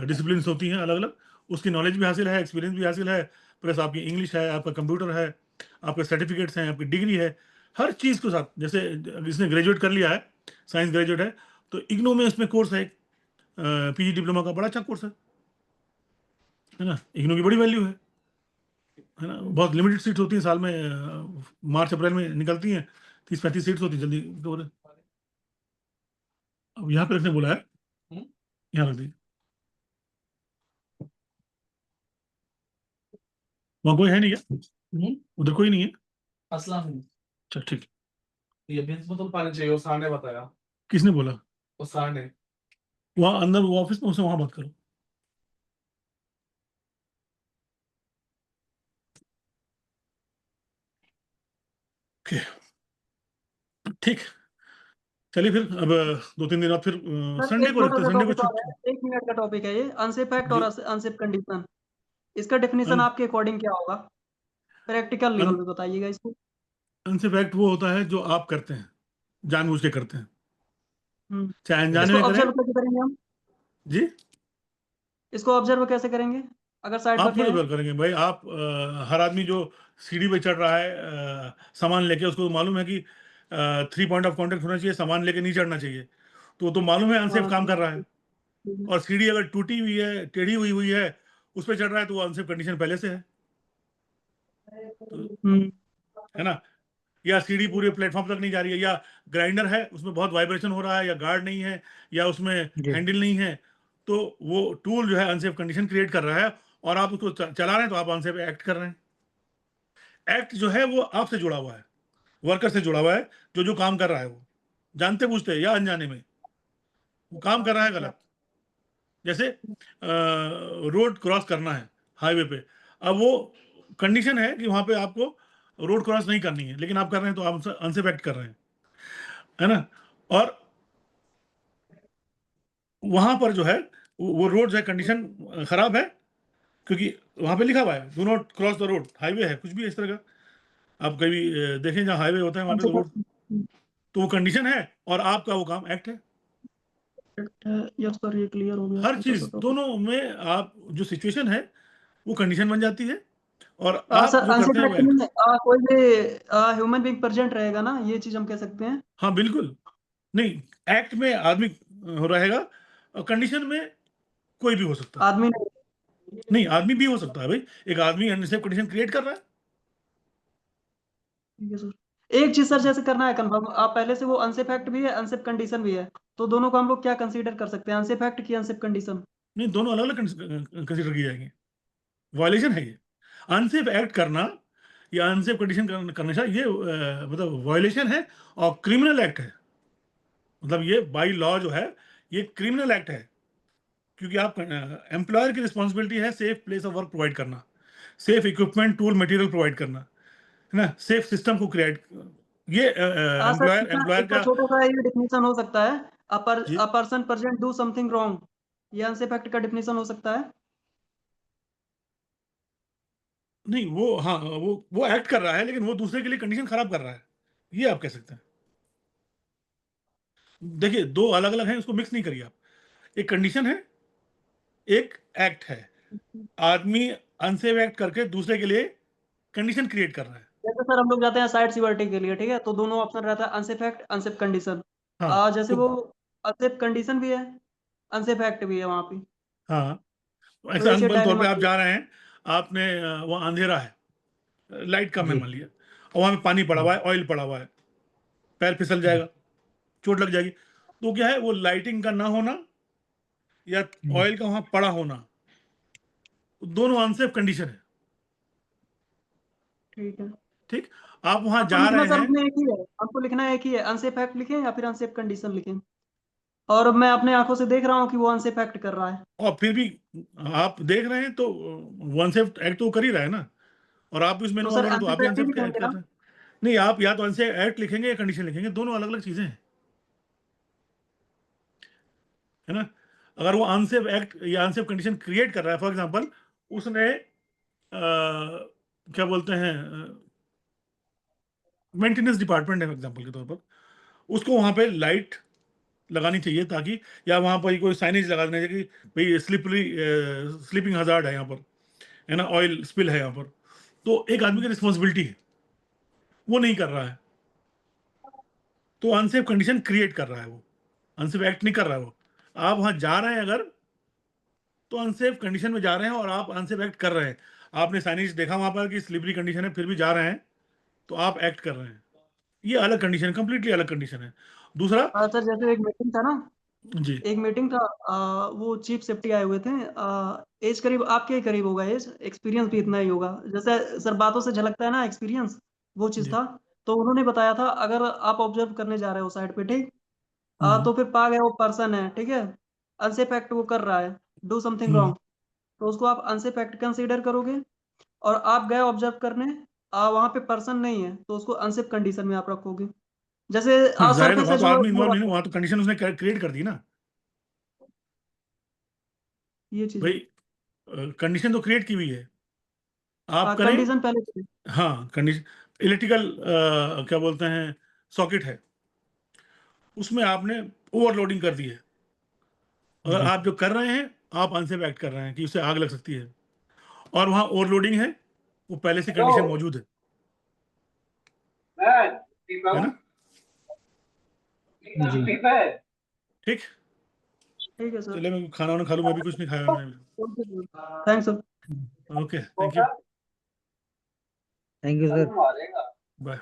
A: डिसिप्लिन होती हैं अलग अलग, उसकी नॉलेज भी हासिल है, एक्सपीरियंस भी हासिल है, प्लस आपकी इंग्लिश है, आपका कंप्यूटर है, आपके सर्टिफिकेट्स हैं, आपकी डिग्री है, हर चीज़ के साथ। जैसे जिसने ग्रेजुएट कर लिया है, साइंस ग्रेजुएट है, तो इग्नू में उसमें कोर्स है, पीजी डिप्लोमा का बड़ा अच्छा कोर्स है ना। इग्नू की बड़ी वैल्यू है ना। बहुत लिमिटेड सीट्स होती हैं साल में, मार्च अप्रैल में निकलती हैं, 30-35 सीट्स होती हैं, जल्दी कवर। अब यहाँ पे रखने बोला है, यहाँ रख दी। वहाँ कोई है नहीं क्या? उधर कोई नहीं है?
E: असलम,
A: अच्छा ठीक।
E: ये 20 बोतल पानी चाहिए, वो सर ने बताया।
A: किसने बोला?
E: वो सर ने।
A: वहाँ अंदर वो ऑफिस में, उससे वहाँ बात करो। ओके, ठीक। चलिए फिर अब 2-3 दिन बाद फिर
C: सर
A: संडे
C: एक
A: को
C: छोटा
A: रखते हैं,
C: सा
A: संडे को
C: टॉपिक और
A: छुट्टी।
C: है, 1 मिनट का टॉपिक है ये, अनसेफ एक्ट और
A: जी।
C: Unsafe condition. इसका डेफिनेशन आपके अकॉर्डिंग क्या होगा? प्रैक्टिकल लेवल पे बताइएगा इसको।
A: अनसेफ वो होता है जो आप करते हैं, जानबूझ के करते हैं,
C: हम्म
A: चाहे अनजाने
C: इसको
A: में करें।
C: ऑब्जर्व कैसे करेंगे हम?
A: जी।
C: इसको ऑब्जर्व कैसे करेंगे अगर साइड
A: आप
C: रखे
A: थोड़ी
C: हैं?
A: बार करेंगे भाई। आप हर आदमी जो सीढ़ी पे चढ़ रहा है सामान लेके, उसको मालूम है कि 3 पॉइंट ऑफ कांटेक्ट होना चाहिए, सामान लेके नहीं चढ़ना चाहिए, तो मालूम है अनसेफ
C: हाँ,
A: काम
C: ठीक
A: कर रहा
C: है,
A: है।
C: ठीक है।
A: और सीढ़ी अगर टूटी हुई है, टेढ़ी हुई हुई है, उस पर चढ़ रहा है, तो वो अनसेफ कंडीशन पहले से है।
C: हम्म
A: है ना, या सीढ़ी पूरे प्लेटफॉर्म तक नहीं जा रही है, या ग्राइंडर है उसमें बहुत वाइब्रेशन हो रहा है, या गार्ड नहीं है, या उसमें
B: जी
A: हैंडल नहीं है, तो वो टूल जो है अनसेफ कंडीशन क्रिएट कर रहा है और आप उसको चला रहे हैं तो आप अनसेफ एक्ट कर रहे हैं। एक्ट जो है वो आपसे जुड़ा हुआ है, वर्कर से जुड़ा हुआ है, जो काम कर रहा है वो जानते बूझते या अनजाने में वो काम कर रहा है गलत। जैसे रोड क्रॉस करना है हाईवे पे, अब वो कंडीशन है कि वहां पे आपको रोड क्रॉस नहीं करनी है, लेकिन आप कर रहे हैं तो आप अनसेफ एक्ट कर रहे हैं, है ना। और वहां पर जो है वो रोड जो है कंडीशन खराब है, क्योंकि वहां पे लिखा हुआ है do not cross the road, highway है कुछ भी इस तरह का, आप कभी देखें जहाँ हाईवे होता है वहां पे तो रोड, तो वो कंडीशन है और आपका वो काम एक्ट है।
C: यस सर, ये क्लियर हो गया,
A: हर
C: छोटा
A: चीज
C: सा टॉपिक।
A: दोनों में आप जो सिचुएशन है वो कंडीशन बन जाती है और आप
C: सर
A: जो करते
C: अनसेफ
A: हैं वो
C: एक्ट
A: एक्ट।
C: में कोई भी ह्यूमन बीइंग प्रेजेंट रहेगा ना, ये चीज हम कह सकते हैं।
A: हाँ बिल्कुल, नहीं एक्ट में आदमी रहेगा और कंडीशन में कोई भी हो सकता है।
C: आदमी नहीं।
A: नहीं, आदमी भी हो सकता है भाई, एक आदमी अनसेफ कंडीशन क्रिएट कर रहा है।
C: ठीक है सर, एक चीज सर जैसे करना है कंफर्म, आप पहले से वो अनसेफ एक्ट भी है अनसेफ कंडीशन भी है, तो दोनों को हम लोग क्या कंसीडर कर सकते हैं, अनसेफ एक्ट की अनसेफ कंडीशन?
A: नहीं, दोनों अलग अलग कंसिडर की जाएंगे, वायलेशन है ये। अनसेफ एक्ट करना या अनसेफ कंडीशन करना ये मतलब वायलेशन है और क्रिमिनल एक्ट है। मतलब ये बाई लॉ जो है ये क्रिमिनल एक्ट है, क्योंकि आप एम्प्लॉयर की रिस्पॉन्सिबिलिटी है safe place of work provide करना, safe equipment tool material provide करना, है ना, सेफ सिस्टम को क्रिएट, ये
C: हाँ सर,
A: एम्प्लॉयर
C: इसका
A: एम्प्लॉयर
C: इसका
A: का।
C: छोटा सा ये डिफिनेशन हो सकता है,
A: जी
C: a person present do something wrong, ये अनसेफ एक्ट का डिफिनेशन हो सकता है।
A: नहीं, वो हाँ वो एक्ट कर रहा है लेकिन वो दूसरे के लिए कंडीशन खराब कर रहा है, ये आप कह सकते हैं। देखिए दो अलग अलग हैं, उसको मिक्स नहीं करिए आप। एक कंडीशन है, एक एक्ट है। आदमी अनसेफ एक्ट करके दूसरे के लिए कंडीशन क्रिएट कर रहा है।
C: जैसे सर हम लोग जाते हैं साइड सिक्योरिटी के लिए, ठीक है, तो दोनों ऑप्शन रहता है, अनसेफ एक्ट अनसेफ कंडीशन।
A: हाँ
C: जैसे
A: तो
C: वो अनसेफ कंडीशन भी है, अनसेफ एक्ट भी है वहाँ पे,
A: हाँ,
C: तो ऐसे
A: एग्जाम्पल तौर पे
C: डायलेमा
A: आप जा रहे हैं, आपने वहाँ अंधेरा है, लाइट कम है
B: जी
A: मान लिया, और वहाँ पे पानी पड़ा हुआ है, ऑयल पड़ा हुआ है, पैर फिसल
B: जी
A: जाएगा, चोट लग जाएगी। तो क्या है, वो लाइटिंग का ना होना या
B: जी
A: ऑयल का वहाँ पड़ा होना, दोनों अनसेफ कंडीशन है।
C: ठीक है।
A: ठीक, आप वहाँ
C: हमको
A: जा
C: लिखना
A: रहे
C: सर
A: हैं
C: उसमें एक ही है, हमको लिखना एक ही है, अनसेफ एक्ट लिखें या फिर अनसेफ कंडीशन लिखें, और मैं अपने आंखों से देख रहा हूँ कि वो अनसेफ एक्ट कर रहा है।
A: और फिर भी आप देख रहे हैं तो वन सेफ एक्ट तो कर ही रहा है ना, और आप भी उसमें
C: तो
A: इन्वॉल्व
C: सर
A: हो रहे हैं तो आप
C: अनसेफ
A: भी
C: एक्ट ही
A: अनसेफ एक्ट
C: लिखेंगे
A: कर
C: ना?
A: रहे हैं। नहीं, आप या तो अनसेफ एक्ट लिखेंगे या कंडीशन लिखेंगे, दोनों अलग अलग चीजें हैं, है ना। अगर वो अनसेफ एक्ट या अनसेफ कंडीशन क्रिएट कर रहा है, फॉर एग्जांपल उसने क्या बोलते हैं, मेंटेनेंस डिपार्टमेंट है एग्जांपल के तौर पर, उसको वहां पे लाइट लगानी चाहिए ताकि, या वहां पर कोई साइनेज लगा देना चाहिए कि भाई स्लिपरी स्लीपिंग हजार्ड है यहाँ पर, है ना, ऑयल स्पिल है यहाँ पर, तो एक आदमी की रिस्पॉन्सिबिलिटी है, वो नहीं कर रहा है, तो अनसेफ कंडीशन क्रिएट कर रहा है, वो अनसेफ एक्ट नहीं कर रहा है वो। आप वहां जा रहे हैं अगर, तो अनसेफ कंडीशन में जा रहे हैं और आप अनसेफ एक्ट कर रहे हैं, आपने साइनेज देखा वहां पर कि स्लिपरी कंडीशन है फिर भी जा रहे हैं, तो आप एक्ट कर रहे हैं, ये अलग कंडीशन, कंप्लीटली अलग कंडीशन है। दूसरा,
C: सर जैसे एक मीटिंग था ना,
A: जी
C: एक मीटिंग था, वो चीफ सेफ्टी आए हुए थे, एज करीब आपके ही करीब होगा, एज एक्सपीरियंस भी इतना ही होगा, जैसे सर बातों से झलकता है ना एक्सपीरियंस, वो चीज़
A: जी,
C: था। तो उन्होंने बताया था अगर आप ऑब्जर्व करने जा रहे हो साइड पे, ठीक,
A: हम्म
C: तो फिर पा गए वो पर्सन है, ठीक है, अनसेफ एक्ट वो कर रहा है, डू समथिंग
A: हम्म
C: रॉन्ग, तो उसको आप अनसेफ एक्ट कंसीडर करोगे, और आप गए ऑब्जर्व करने, वहाँ पे पर्सन नहीं है, तो उसको अनसेफ कंडीशन में आप रखोगे, जैसे
A: हाँ जाहिर है,
C: सरफेस
A: वहां
C: एज
A: तो
C: हो
A: आदमी
C: हो
A: इन्वॉल्व नहीं
C: रहा
A: ना,
C: था,
A: वहां तो कंडीशन उसने क्रिएट कर दी ना
C: ये चीज़ है।
A: भाई, कंडीशन तो क्रिएट की हुई है, आप करें।
C: कंडीशन पहले से।
A: हाँ कंडीशन, इलेक्ट्रिकल क्या बोलते हैं, सॉकेट है, उसमें आपने ओवरलोडिंग कर दी है, अगर
B: जी
A: आप जो कर रहे हैं आप अनसेफ एक्ट कर रहे हैं कि उससे आग लग सकती है, और वहां ओवरलोडिंग है, वो पहले से कंडीशन मौजूद है ना।
B: जी
A: ठीक,
C: ठीक है सर,
A: चलिए मैं खाना वाना खा लूँ, मैं भी कुछ नहीं खाया मैंने।
C: Thanks sir.
A: Okay, thank you.
B: Thank you sir.
A: Bye.